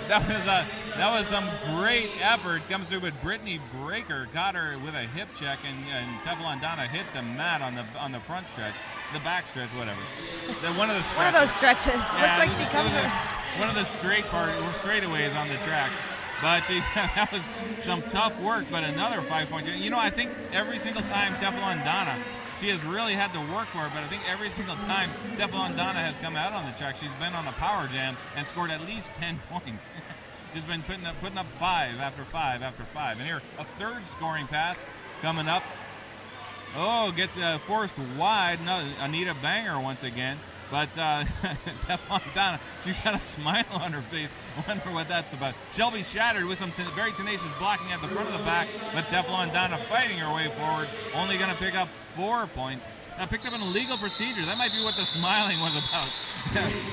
That was some great effort. Comes through, but Brittany Breaker got her with a hip check, and Teflon Donna hit the mat on the front stretch, the back stretch, whatever. One of those stretches. Yeah, looks like she comes in. One of the straightaways on the track. But that was some tough work, but another 5 points. You know, I think every single time Teflon Donna, she has really had to work for it, but I think every single time Teflon Donna has come out on the track, she's been on a power jam and scored at least 10 points. Just been putting up 5 after 5 after 5. And here, a third scoring pass coming up. Oh, gets forced wide. Anita Banger once again. But Teflon Donna, she's got a smile on her face. I wonder what that's about. Shelby Shattered with some very tenacious blocking at the front of the back, but Teflon Donna fighting her way forward, only going to pick up 4 points. Picked up an illegal procedure. That might be what the smiling was about.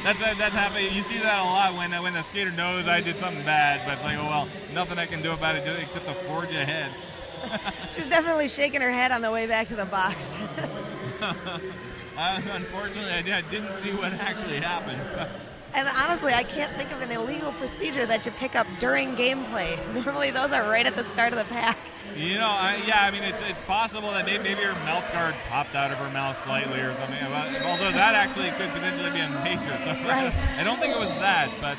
That's happening. You see that a lot when the skater knows I did something bad, but it's like, oh well, nothing I can do about it except to forge ahead. She's definitely shaking her head on the way back to the box. Unfortunately, I didn't see what actually happened. And honestly, I can't think of an illegal procedure that you pick up during gameplay. Normally, those are right at the start of the pack. You know, I mean, it's possible that maybe her mouth guard popped out of her mouth slightly or something. Although that actually could potentially be a major. Right. I don't think it was that, but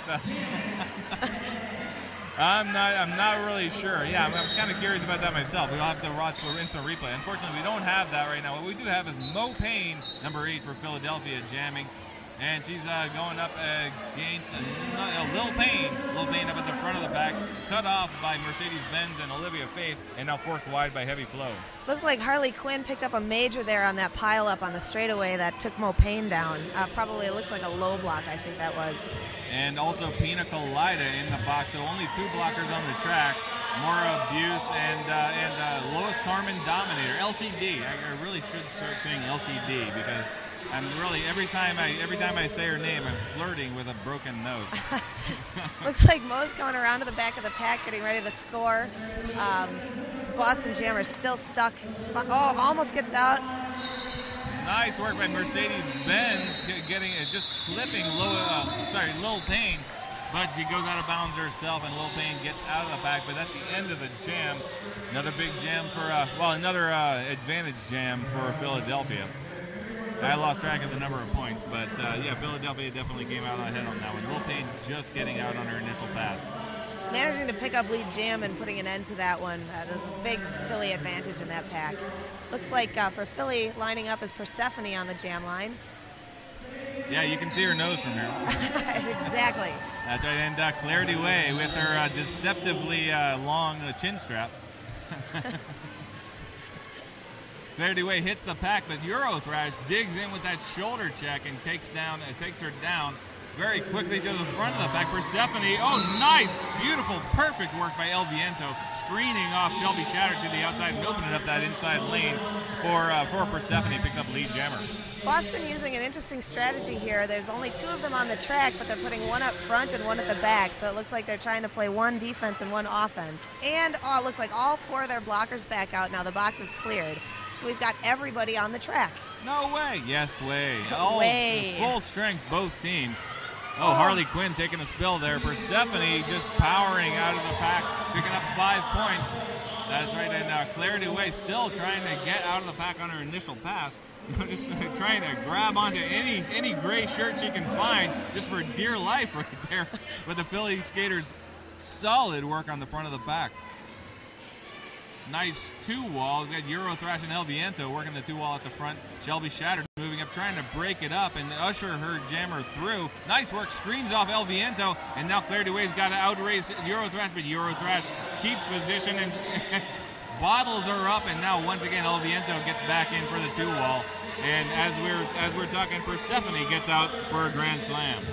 I'm not really sure. Yeah, I'm kind of curious about that myself. We'll have to watch the instant replay. Unfortunately, we don't have that right now. What we do have is Mo Payne, number 8 for Philadelphia, jamming. And she's going up against Lil Payne. Lil Payne up at the front of the pack, cut off by Mercedes-Benz and Olivia Face, and now forced wide by Heavy Flow. Looks like Harley Quinn picked up a major there on that pile-up on the straightaway that took Mo Payne down. Probably, it looks like a low block, I think that was. And also Pina Colada in the box, so only 2 blockers on the track. Maura Buse and Lois Carmen Dominator, LCD. I really should start saying LCD because I'm really every time I say her name, I'm flirting with a broken nose. Looks like Mo's coming around to the back of the pack, getting ready to score. Boston Jammer still stuck. Oh, almost gets out. Nice work by Mercedes-Benz, getting just clipping Lil Payne, but she goes out of bounds herself, and Lil Payne gets out of the pack. But that's the end of the jam. Another big jam for another advantage jam for Philadelphia. I lost track of the number of points, but yeah, Philadelphia definitely came out ahead on that one. Lil Payne just getting out on her initial pass. Managing to pick up lead jam and putting an end to that one. There's a big Philly advantage in that pack. Looks like for Philly, lining up is Persephone on the jam line. Yeah, you can see her nose from here. Exactly. That's right, and Claire DeWay with her deceptively long chin strap. Claire DeWay hits the pack, but Eurothrash digs in with that shoulder check and takes her down. very quickly to the front of the pack. Persephone, oh, nice, beautiful, perfect work by El Viento, screening off Shelby Shattered to the outside and opening up that inside lane for Persephone. Picks up lead jammer. Boston using an interesting strategy here. There's only 2 of them on the track, but they're putting one up front and one at the back, so it looks like they're trying to play one defense and one offense. And it looks like all 4 of their blockers back out now. The box is cleared. So we've got everybody on the track. No way. Yes, way. Full strength, both teams. Oh, Harley Quinn taking a spill there. Persephone just powering out of the pack, picking up 5 points. That's right, and Claire Duay still trying to get out of the pack on her initial pass. Just trying to grab onto any gray shirt she can find just for dear life right there. But the Philly skaters, solid work on the front of the pack. Nice 2-wall. We got Eurothrash and El Viento working the 2-wall at the front. Shelby Shattered moving up, trying to break it up and usher her jammer through. Nice work, screens off El Viento, and now Claire Duay's got to outrace Eurothrash, but Eurothrash keeps position and bottles her up, and now once again El Viento gets back in for the 2-wall. And as we're talking, Persephone gets out for a grand slam.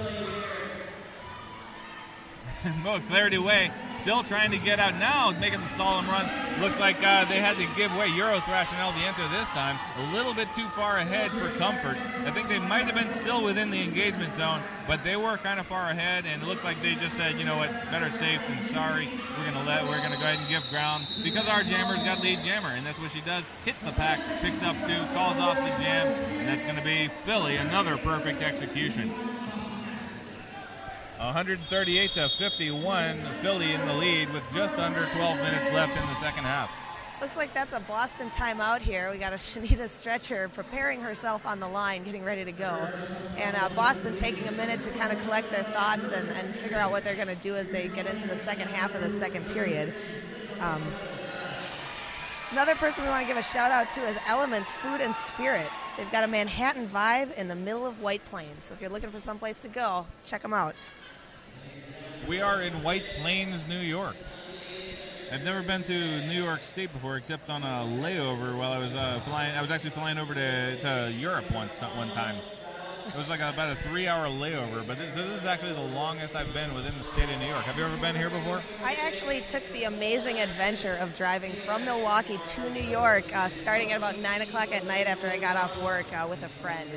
Claire Duay still trying to get out now, making the solemn run. Looks like they had to give way. Eurothrash and El Viento this time a little bit too far ahead for comfort. I think they might have been still within the engagement zone, but they were kind of far ahead, and it looked like they just said, you know what, better safe than sorry. We're gonna go ahead and give ground because our jammer's got lead jammer, and that's what she does. Hits the pack, picks up 2, calls off the jam, and that's gonna be Philly, another perfect execution. 138 to 51, Philly in the lead with just under 12 minutes left in the second half. Looks like that's a Boston timeout here. We got a Shanita Stretcher preparing herself on the line, getting ready to go. And Boston taking a minute to kind of collect their thoughts and figure out what they're going to do as they get into the second half of the second period. Another person we want to give a shout out to is Elements Food and Spirits. They've got a Manhattan vibe in the middle of White Plains. So if you're looking for someplace to go, check them out. We are in White Plains, New York. I've never been to New York State before, except on a layover while I was flying. I was actually flying over to Europe one time. It was like about a 3-hour layover, but this is actually the longest I've been within the state of New York. Have you ever been here before? I actually took the amazing adventure of driving from Milwaukee to New York, starting at about 9 o'clock at night after I got off work with a friend.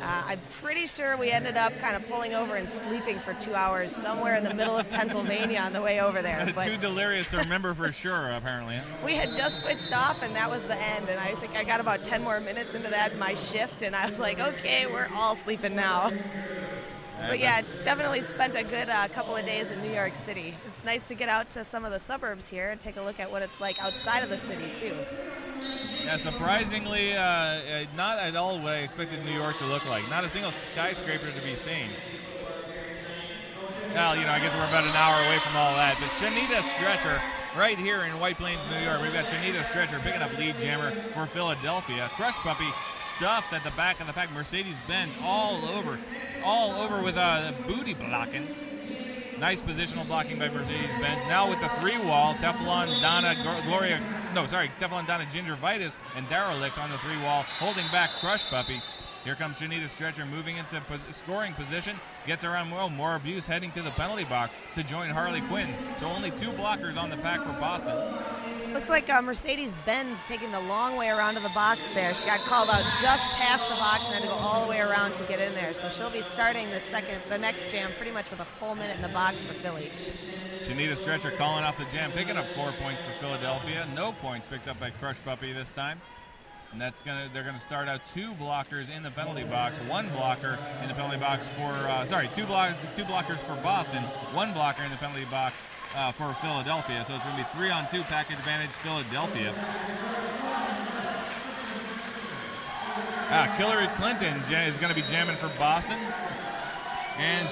I'm pretty sure we ended up kind of pulling over and sleeping for 2 hours somewhere in the middle of Pennsylvania on the way over there. But too delirious to remember for sure, apparently. We had just switched off, and that was the end. And I think I got about 10 more minutes into my shift, and I was like, okay, we're all sleeping now. But yeah, definitely spent a good couple of days in New York City. It's nice to get out to some of the suburbs here and take a look at what it's like outside of the city, too. Yeah, surprisingly, not at all what I expected New York to look like. Not a single skyscraper to be seen. Well, I guess we're about an hour away from all that. But Shanita Stretcher, right here in White Plains, New York. We've got Shanita Stretcher picking up lead jammer for Philadelphia. Crush Puppy stuffed at the back of the pack. Mercedes-Benz all over with booty blocking. Nice positional blocking by Mercedes-Benz. Now with the 3-wall, Teflon Donna Teflon Donna Gingivitis and Derelict on the 3-wall, holding back Crush Puppy. Here comes Shanita Stretcher moving into scoring position. Gets around more abuse, heading to the penalty box to join Harley Quinn. So only 2 blockers on the pack for Boston. Looks like Mercedes-Benz taking the long way around to the box there. She got called out just past the box and had to go all the way around to get in there. So she'll be starting the next jam pretty much with a full minute in the box for Philly. Shanita Stretcher calling off the jam, picking up 4 points for Philadelphia. No points picked up by Crush Puppy this time. And they're gonna start out 2 blockers in the penalty box, 1 blocker in the penalty box for two blockers for Boston, 1 blocker in the penalty box for Philadelphia. So it's gonna be 3-on-2 package advantage Philadelphia. Hillary Clinton is gonna be jamming for Boston, and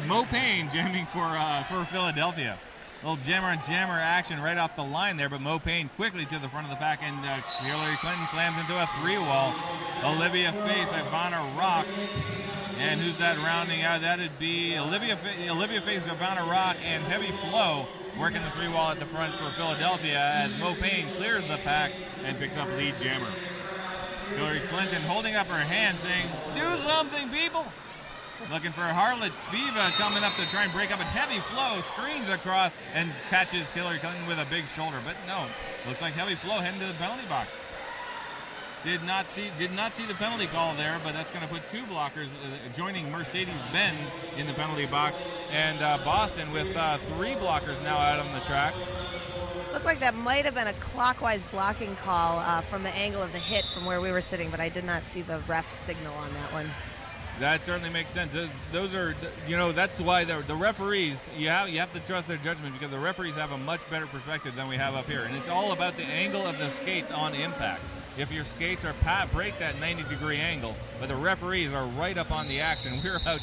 Mo Payne jamming for Philadelphia. Little jammer-on-jammer action right off the line there, but Mo Payne quickly to the front of the pack, and Hillary Clinton slams into a 3-wall. Olivia Face, Ivana Rock, and who's that rounding out? That'd be Olivia Face, Ivana Rock, and Heavy Flow working the 3-wall at the front for Philadelphia as Mo Payne clears the pack and picks up lead jammer. Hillary Clinton holding up her hand saying, "Do something, people!" Looking for Harlot Fiva coming up to try and break up a heavy flow, screens across and catches Hillary Clinton with a big shoulder. But no, looks like heavy flow heading to the penalty box. Did not see the penalty call there, but that's going to put two blockers joining Mercedes-Benz in the penalty box, and Boston with three blockers now out on the track. Looked like that might have been a clockwise blocking call from the angle of the hit from where we were sitting, but I did not see the ref signal on that one. That certainly makes sense. Those are, that's why the referees, you have to trust their judgment, because the referees have a much better perspective than we have up here, and it's all about the angle of the skates on impact. If your skates are break that 90-degree angle, but the referees are right up on the action. We're about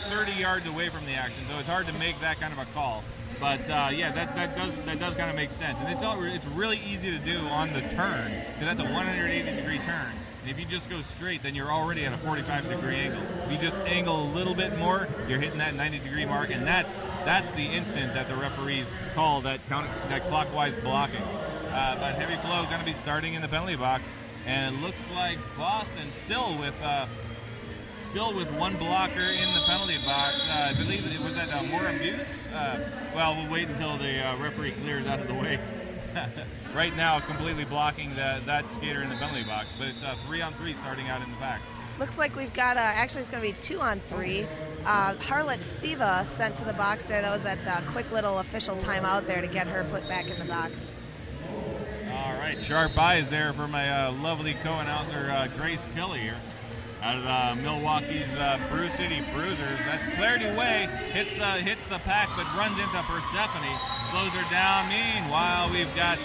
30 yards away from the action, so it's hard to make that kind of a call. But yeah, that does kind of make sense, and it's really easy to do on the turn, because that's a 180-degree turn. And if you just go straight, then you're already at a 45-degree angle. If you just angle a little bit more, you're hitting that 90-degree mark, and that's the instant that the referees call that clockwise blocking. But heavy flow going to be starting in the penalty box, and it looks like Boston still with one blocker in the penalty box. I believe it was at more abuse. Well, we'll wait until the referee clears out of the way. Right now, completely blocking that skater in the penalty box, but it's 3-on-3 starting out in the pack. Looks like we've got, actually it's going to be 2-on-3. Harlot Fiva sent to the box there. That was that quick little official timeout there to get her put back in the box. All right, sharp eyes there for my lovely co-announcer, Grace Kelly here. Out of Milwaukee's Brew City Bruisers. That's Claire DeWay, hits the pack, but runs into Persephone, slows her down. Meanwhile, we've got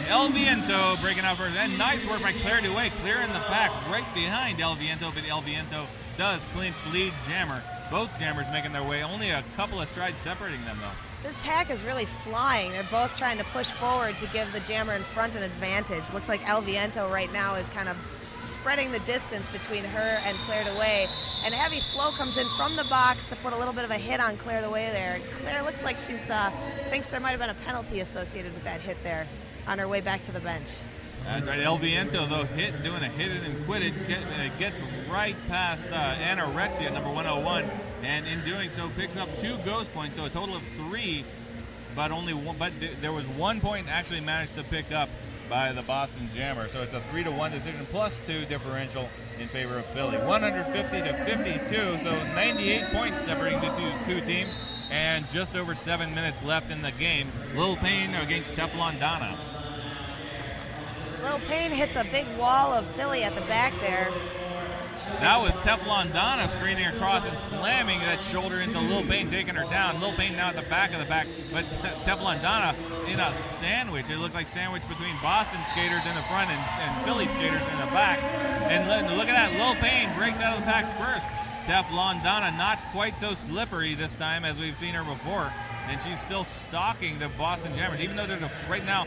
El Viento breaking out first. And nice work by Claire DeWay, clearing the pack right behind El Viento, but El Viento does clinch lead jammer. Both jammers making their way, only a couple of strides separating them, though. This pack is really flying. They're both trying to push forward to give the jammer in front an advantage. Looks like El Viento right now is kind of spreading the distance between her and Claire DeWay. And heavy flow comes in from the box to put a little bit of a hit on Claire DeWay there. Claire looks like she's thinks there might have been a penalty associated with that hit there on her way back to the bench. That's right. El Viento, though, doing a hit it and quit it, gets right past Anorexia, number 101, and in doing so picks up 2 ghost points, so a total of 3, but only one. But there was 1 point actually managed to pick up by the Boston Jammer, so it's a 3-1 decision plus 2 differential in favor of Philly. 150 to 52, so 98 points separating the two teams, and just over 7 minutes left in the game. Lil Payne against Teflon Donna. Lil Payne hits a big wall of Philly at the back there. That was Teflon Donna screening across and slamming that shoulder into Lil Payne, taking her down. Lil Payne now at the back of the pack, but Teflon Donna in a sandwich. It looked like sandwich between Boston skaters in the front and Philly skaters in the back. And look at that, Lil Payne breaks out of the pack first. Teflon Donna not quite so slippery this time as we've seen her before, and she's still stalking the Boston Jammers, even though there's right now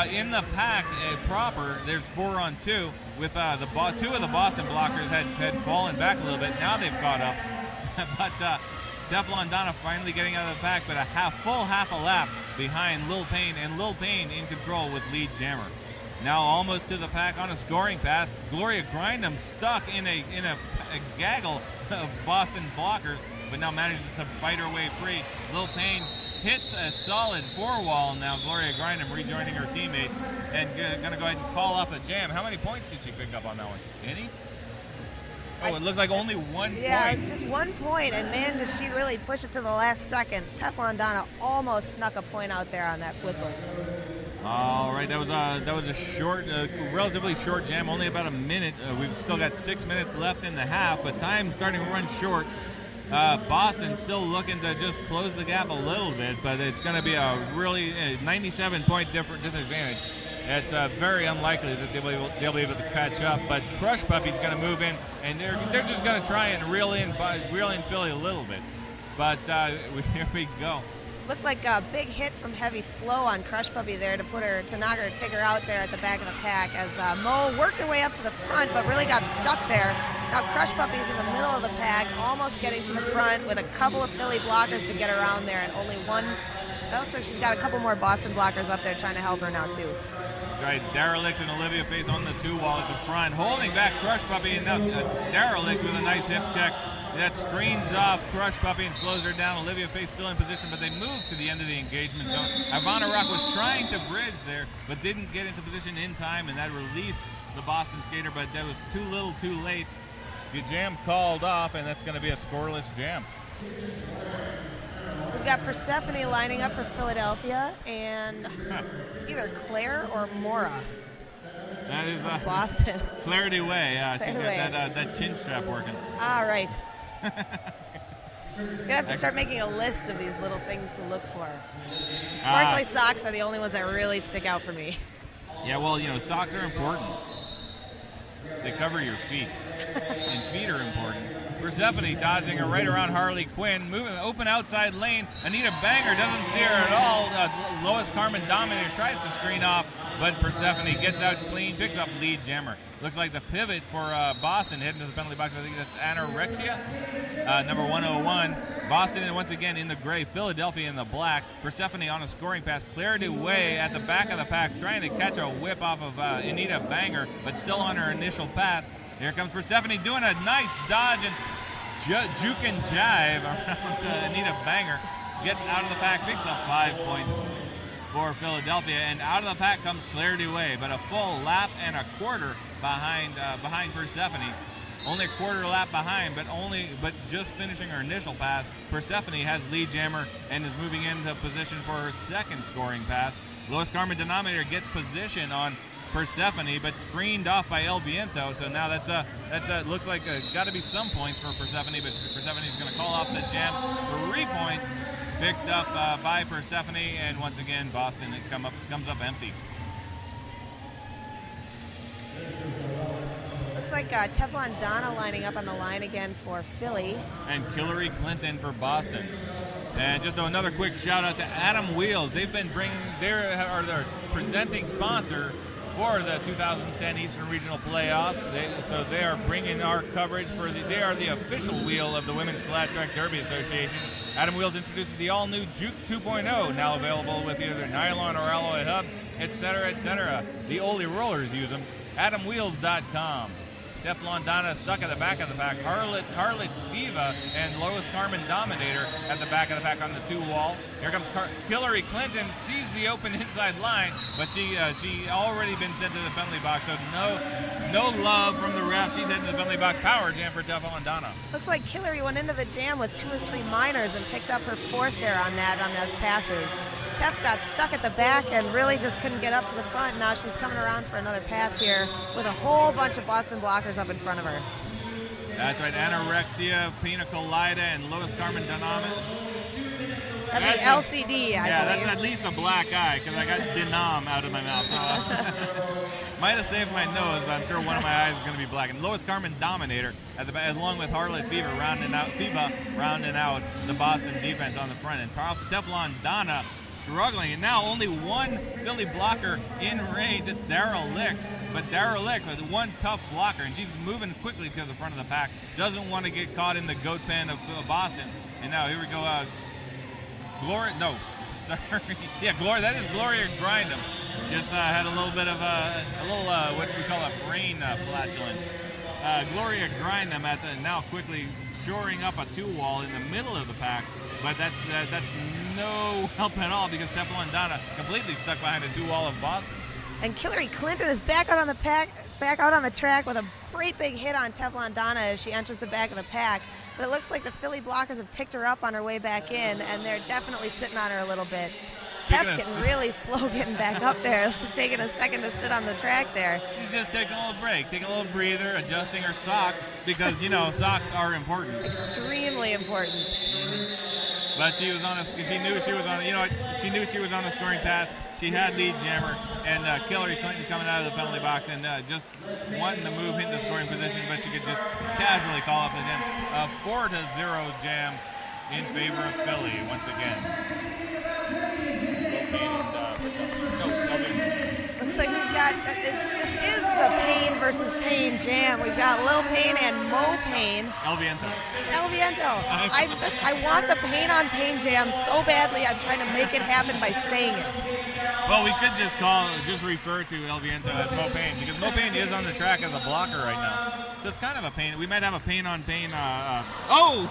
in the pack proper, there's 4-on-2 with 2 of the Boston blockers had fallen back a little bit. Now they've caught up, but Teflon Donna finally getting out of the pack, but a full half a lap behind Lil Payne, and Lil Payne in control with lead jammer. Now almost to the pack on a scoring pass. Gloria Grindham stuck in a gaggle of Boston blockers, but now manages to fight her way free. Lil Payne hits a solid 4-wall now. Gloria Grindham rejoining her teammates and going to go ahead and call off the jam. How many points did she pick up on that one? Any? Oh, it looked like only 1 point. Yeah, it was just 1 point, and man, did she really push it to the last second. Teflon Donna almost snuck a point out there on that whistles. All right, that was a short, relatively short jam, only about a minute. We've still got 6 minutes left in the half, but time starting to run short. Boston still looking to just close the gap a little bit, but it's going to be a really 97-point disadvantage. It's very unlikely that they'll be able to catch up. But Crush Puppy's going to move in, and they're just going to try and reel in Philly a little bit. But here we go. Looked like a big hit from heavy flow on Crush Puppy there to take her out there at the back of the pack as Mo worked her way up to the front, but really got stuck there. Now Crush Puppy's in the middle of the pack, almost getting to the front with a couple of Philly blockers to get around there, and only one. That looks like she's got a couple more Boston blockers up there trying to help her now too. That's right. Derelict and Olivia Face on the 2-wall at the front, holding back Crush Puppy, and now Derelict with a nice hip check that screens off Crush Puppy and slows her down. Olivia Face still in position, but they move to the end of the engagement zone. Ivana Rock was trying to bridge there, but didn't get into position in time, and that released the Boston skater, but that was too little too late. The jam called off, and that's going to be a scoreless jam. We've got Persephone lining up for Philadelphia, and it's either Claire or Mora. That is Boston. Claire DeWay. She's DeWay. got that chin strap working. All right. You're going to have to start making a list of these little things to look for. Sparkly socks are the only ones that really stick out for me. Yeah, well, you know, socks are important. They cover your feet, and feet are important. Persephone dodging her right around Harley Quinn, moving open outside lane. Anita Banger doesn't see her at all. Lois Carmen Dominator tries to screen off, but Persephone gets out clean, picks up lead jammer. Looks like the pivot for Boston heading to the penalty box. I think that's Anorexia, number 101. Boston once again in the gray, Philadelphia in the black. Persephone on a scoring pass, cleared away at the back of the pack, trying to catch a whip off of Anita Banger, but still on her initial pass. Here comes Persephone doing a nice dodge and juke and jive around Anita Banger. Gets out of the pack, picks up 5 points for Philadelphia, and out of the pack comes Claire DeWay, but a full lap and a quarter behind Persephone. Only a quarter lap behind, but just finishing her initial pass. Persephone has lead jammer and is moving into position for her second scoring pass. Lois Carmen Denominator gets position on Persephone, but screened off by El Viento. So now that's looks like got to be some points for Persephone, but Persephone is going to call off the jam. 3 points picked up by Persephone, and once again Boston comes up empty. Looks like Teflon Donna lining up on the line again for Philly. And Hillary Clinton for Boston. And just another quick shout out to Adam Wheels. They've been bringing their presenting sponsor for the 2010 Eastern Regional Playoffs. So they are bringing our coverage they are the official wheel of the Women's Flat Track Derby Association. Adam Wheels introduces the all-new Juke 2.0, now available with either nylon or alloy hubs, etc., etc. The Ole Rollers use them. AdamWheels.com. Teflon Donna stuck at the back of the pack. Harlot Viva and Lois Carmen Dominator at the back of the pack on the 2-wall. Here comes Hillary Clinton, sees the open inside line, but she already been sent to the penalty box, so no love from the ref. She's heading to the penalty box. Power jam for Teflon Donna. Looks like Hillary went into the jam with 2 or 3 minors and picked up her 4th there on those passes. Tef got stuck at the back and really just couldn't get up to the front. Now she's coming around for another pass here with a whole bunch of Boston blockers up in front of her. That's right, Anorexia, Pina Colada, and Lois Carmen Denominator. That'd be LCD, I believe. That's at least a black eye, because I got Denom out of my mouth. So, might have saved my nose, but I'm sure one of my eyes is going to be black. And Lois Carmen Dominator, along with Harlot Fever, rounding out the Boston defense on the front. And Teflon Donna struggling, and now only one Philly blocker in range. It's Derelict, but Derelict is one tough blocker, and she's moving quickly to the front of the pack. Doesn't want to get caught in the goat pen of Boston. And now here we go. Gloria, no, sorry, yeah, Gloria. That is Gloria Grindham. Just had a little bit of what we call a brain flatulence. Gloria Grindham now quickly shoring up a 2-wall in the middle of the pack. But that's no help at all, because Teflon Donna completely stuck behind a 2-wall of Boston's. And Hillary Clinton is back out on the track with a great big hit on Teflon Donna as she enters the back of the pack. But it looks like the Philly blockers have picked her up on her way back in, and they're definitely sitting on her a little bit. Tef getting really slow getting back up there, taking a second to sit on the track there. She's just taking a little break, taking a little breather, adjusting her socks, because, socks are important. Extremely important. But she knew she was on a scoring pass. She had lead jammer, and Hillary Clinton coming out of the penalty box and just wanting to move into scoring position, but she could just casually call off the jam. 4-0 jam in favor of Philly once again. Looks like we've got, this is the Pain versus Pain jam. We've got Lil Pain and Mo Pain. El Viento. It's El Viento. I want the Pain on Pain jam so badly, I'm trying to make it happen by saying it. Well, we could just refer to El Viento as Mo Payne, because Mo Payne is on the track as a blocker right now. So it's kind of a pain. We might have a pain on pain. Oh,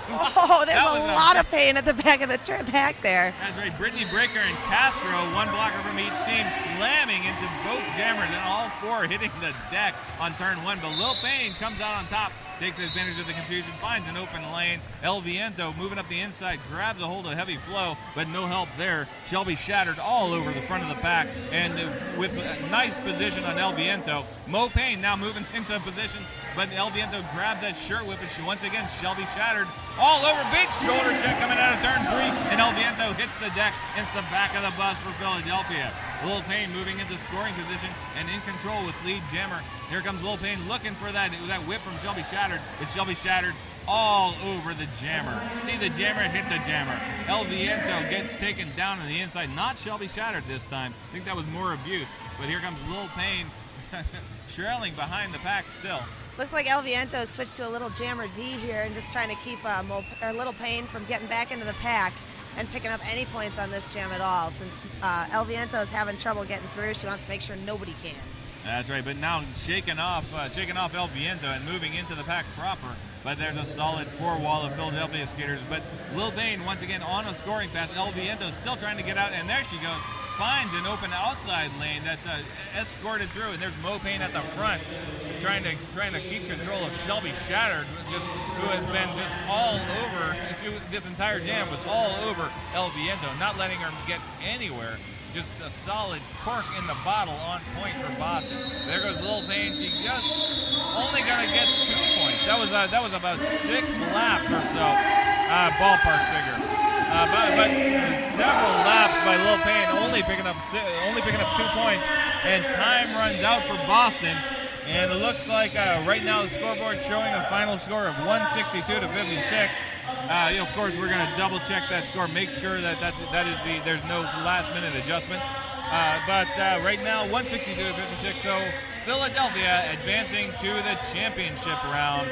there's a lot of pain at the back of the pack there. That's right. Brittany Breaker and Castro, one blocker from each team, slamming into both jammers, and all four hitting the deck on turn one. But Lil Payne comes out on top, takes advantage of the confusion, finds an open lane. El Viento moving up the inside, grabs a hold of Heavy Flow, but no help there. Shelby Shattered all over the front of the pack, and with a nice position on El Viento. Mo Payne now moving into position, but El Viento grabs that shirt whip, and once again, Shelby Shattered all over. Big shoulder check coming out of turn three, and El Viento hits the deck. It's the back of the bus for Philadelphia. Lil Payne moving into scoring position and in control with lead jammer. Here comes Lil Payne looking for that whip from Shelby Shattered. It's Shelby Shattered all over the jammer. See the jammer hit the jammer. El Viento gets taken down on the inside. Not Shelby Shattered this time. I think that was more abuse. But here comes Lil Payne trailing behind the pack still. Looks like El Viento switched to a little jammer D here and just trying to keep Lil Payne from getting back into the pack and picking up any points on this jam at all. Since El Viento is having trouble getting through, she wants to make sure nobody can. That's right, but now shaking off El Viento and moving into the pack proper. But there's a solid four-wall of Philadelphia skaters. But Lil Payne once again on a scoring pass. El Viento still trying to get out, and there she goes. Finds an open outside lane that's escorted through, and there's Mo Payne at the front, trying to keep control of Shelby Shattered, who has been just all over. This entire jam was all over El Viento, not letting her get anywhere. Just a solid cork in the bottle on point for Boston. There goes Lil Payne. She just only gonna get 2 points. That was about 6 laps or so, ballpark figure. But several laps by Lil Payne, only picking up 2 points, and time runs out for Boston. And it looks like right now the scoreboard showing a final score of 162 to 56. Of course, we're going to double check that score, make sure that there's no last minute adjustments. But right now 162 to 56. So Philadelphia advancing to the championship round,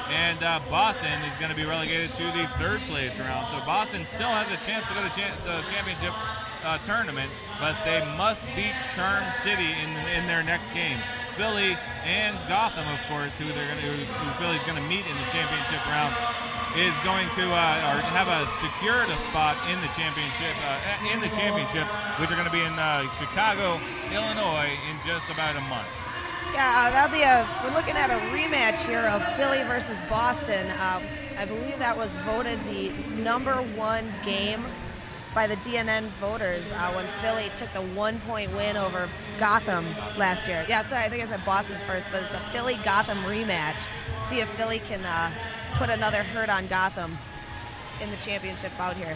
and Boston is going to be relegated to the third place round. So Boston still has a chance to go to the championship tournament, but they must beat Charm City in their next game. Philly and Gotham, of course, who Philly's going to meet in the championship round, is going to have secured a spot in the championship in the championships, which are going to be in Chicago, Illinois, in just about a month. Yeah, we're looking at a rematch here of Philly versus Boston. I believe that was voted the #1 game by the DNN voters when Philly took the 1-point win over Gotham last year. Yeah, sorry, I think I said Boston first, but it's a Philly-Gotham rematch. See if Philly can put another hurt on Gotham in the championship bout here.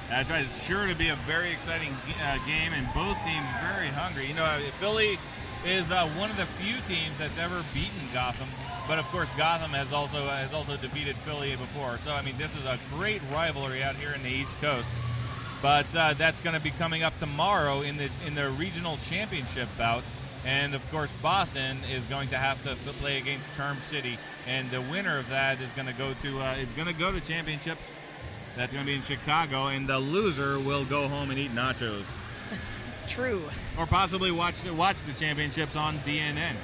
That's right. It's sure to be a very exciting game, and both teams very hungry. Philly is one of the few teams that's ever beaten Gotham, but of course Gotham has also defeated Philly before. So I mean, this is a great rivalry out here in the East Coast. But that's going to be coming up tomorrow in the regional championship bout, and of course Boston is going to have to play against Charm City, and the winner of that is going to go to championships. That's going to be in Chicago, and the loser will go home and eat nachos. True. Or possibly watch the championships on DNN.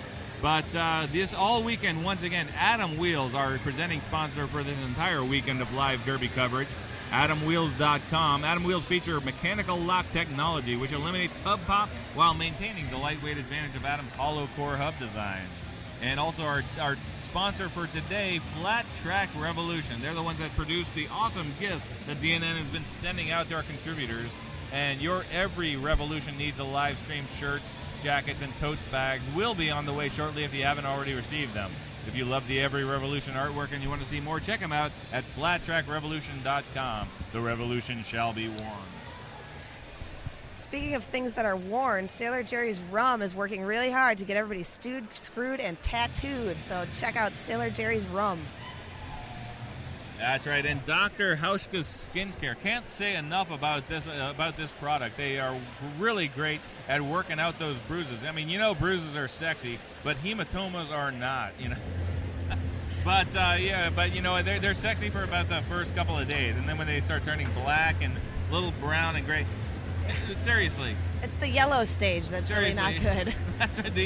But this all weekend, once again, Atom Wheels, our presenting sponsor for this entire weekend of live derby coverage. AtomWheels.com. Atom Wheels feature mechanical lock technology, which eliminates hub pop while maintaining the lightweight advantage of Atom's hollow core hub design. And also our sponsor for today, Flat Track Revolution. They're the ones that produce the awesome gifts that DNN has been sending out to our contributors. And your every revolution needs a live stream. Shirts, jackets, and totes bags will be on the way shortly if you haven't already received them. If you love the Every Revolution artwork and you want to see more, check them out at flattrackrevolution.com. The revolution shall be worn. Speaking of things that are worn, Sailor Jerry's Rum is working really hard to get everybody stewed, screwed, and tattooed. So check out Sailor Jerry's Rum. That's right, and Dr. Hauschka's Skincare. Can't say enough about this product. They are really great at working out those bruises. I mean, bruises are sexy, but hematomas are not. But they're sexy for about the first couple of days, and then when they start turning black and a little brown and gray, Seriously. It's the yellow stage that's really not good. That's right. The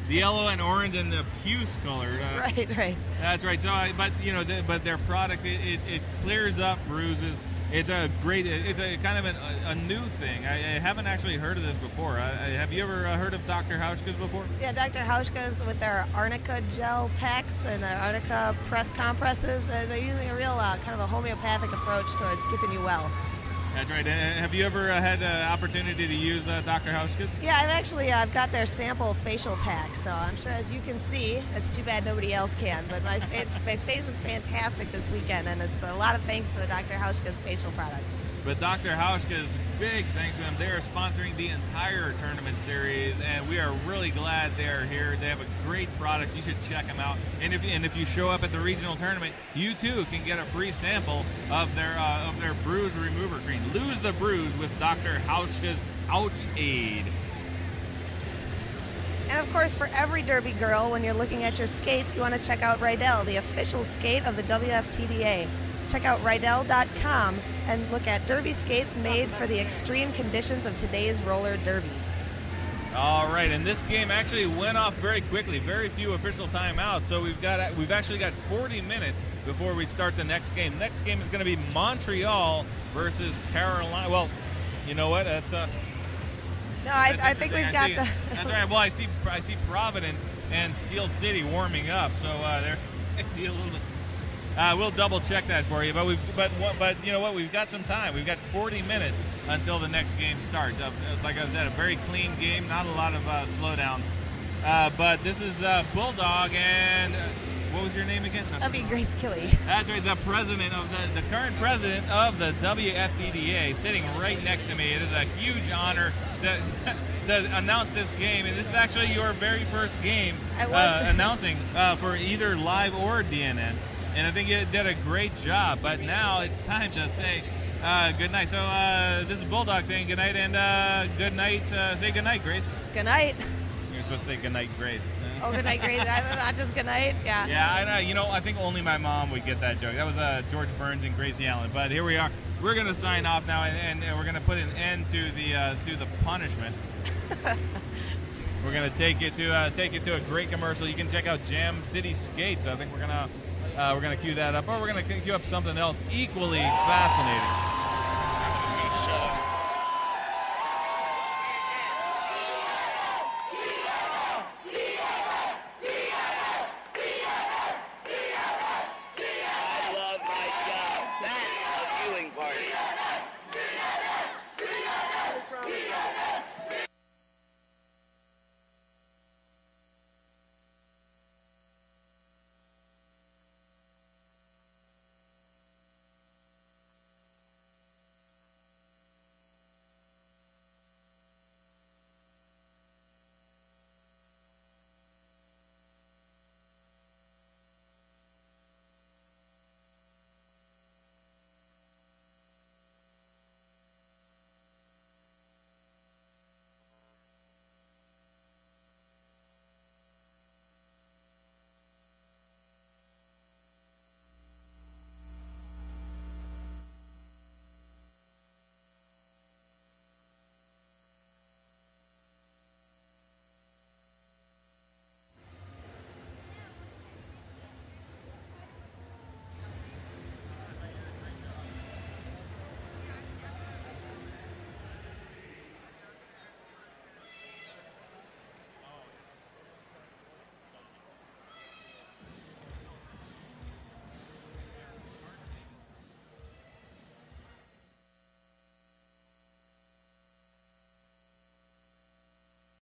yellow and orange and the puce colored. Right. That's right. So, but their product it clears up bruises. It's a kind of a new thing. I haven't actually heard of this before. Have you ever heard of Dr. Hauschka's before? Yeah, Dr. Hauschka's with their Arnica gel packs and their Arnica press compresses. They're using a real kind of a homeopathic approach towards keeping you well. That's right. Have you ever had an opportunity to use Dr. Hauschka's? Yeah, I've got their sample facial pack, so I'm sure as you can see, it's too bad nobody else can, but my face is fantastic this weekend, and it's a lot of thanks to the Dr. Hauschka's facial products. But Dr. Hauschka's, big thanks to them. They are sponsoring the entire tournament series, and we are really glad they are here. They have a great product. You should check them out. And if you show up at the regional tournament, you too can get a free sample of their bruise remover cream. Lose the bruise with Dr. Hauschka's Ouch Aid. And of course, for every Derby girl, when you're looking at your skates, you want to check out Rydell, the official skate of the WFTDA. Check out Rydell.com and look at Derby skates made for the extreme conditions of today's roller derby. All right, and this game actually went off very quickly. Very few official timeouts, so we've actually got 40 minutes before we start the next game. Next game is going to be Montreal versus Carolina. Well, you know what? That's No, I think we've got the. That's right. Well, I see Providence and Steel City warming up, so there might be a little bit. We'll double check that for you, but you know what? We've got some time. We've got 40 minutes until the next game starts. Like I said, a very clean game, not a lot of slowdowns. But this is Bulldog and what was your name again? That'd be Grace Killy. That's right, the president of the current president of the WFTDA, sitting right next to me. It is a huge honor to announce this game, and this is actually your very first game announcing for either live or DNN. And I think you did a great job, but now it's time to say good night. So this is Bulldog saying good night, and good night. Say good night, Grace. Good night. You're supposed to say good night, Grace. Oh, good night, Grace. Not just good night. Yeah. Yeah, I know. You know, I think only my mom would get that joke. That was George Burns and Gracie Allen. But here we are. We're going to sign off now, and we're going to put an end to the punishment. We're going to take you to a great commercial. You can check out Jam City Skates. I think we're gonna cue that up, or we're gonna cue up something else equally fascinating.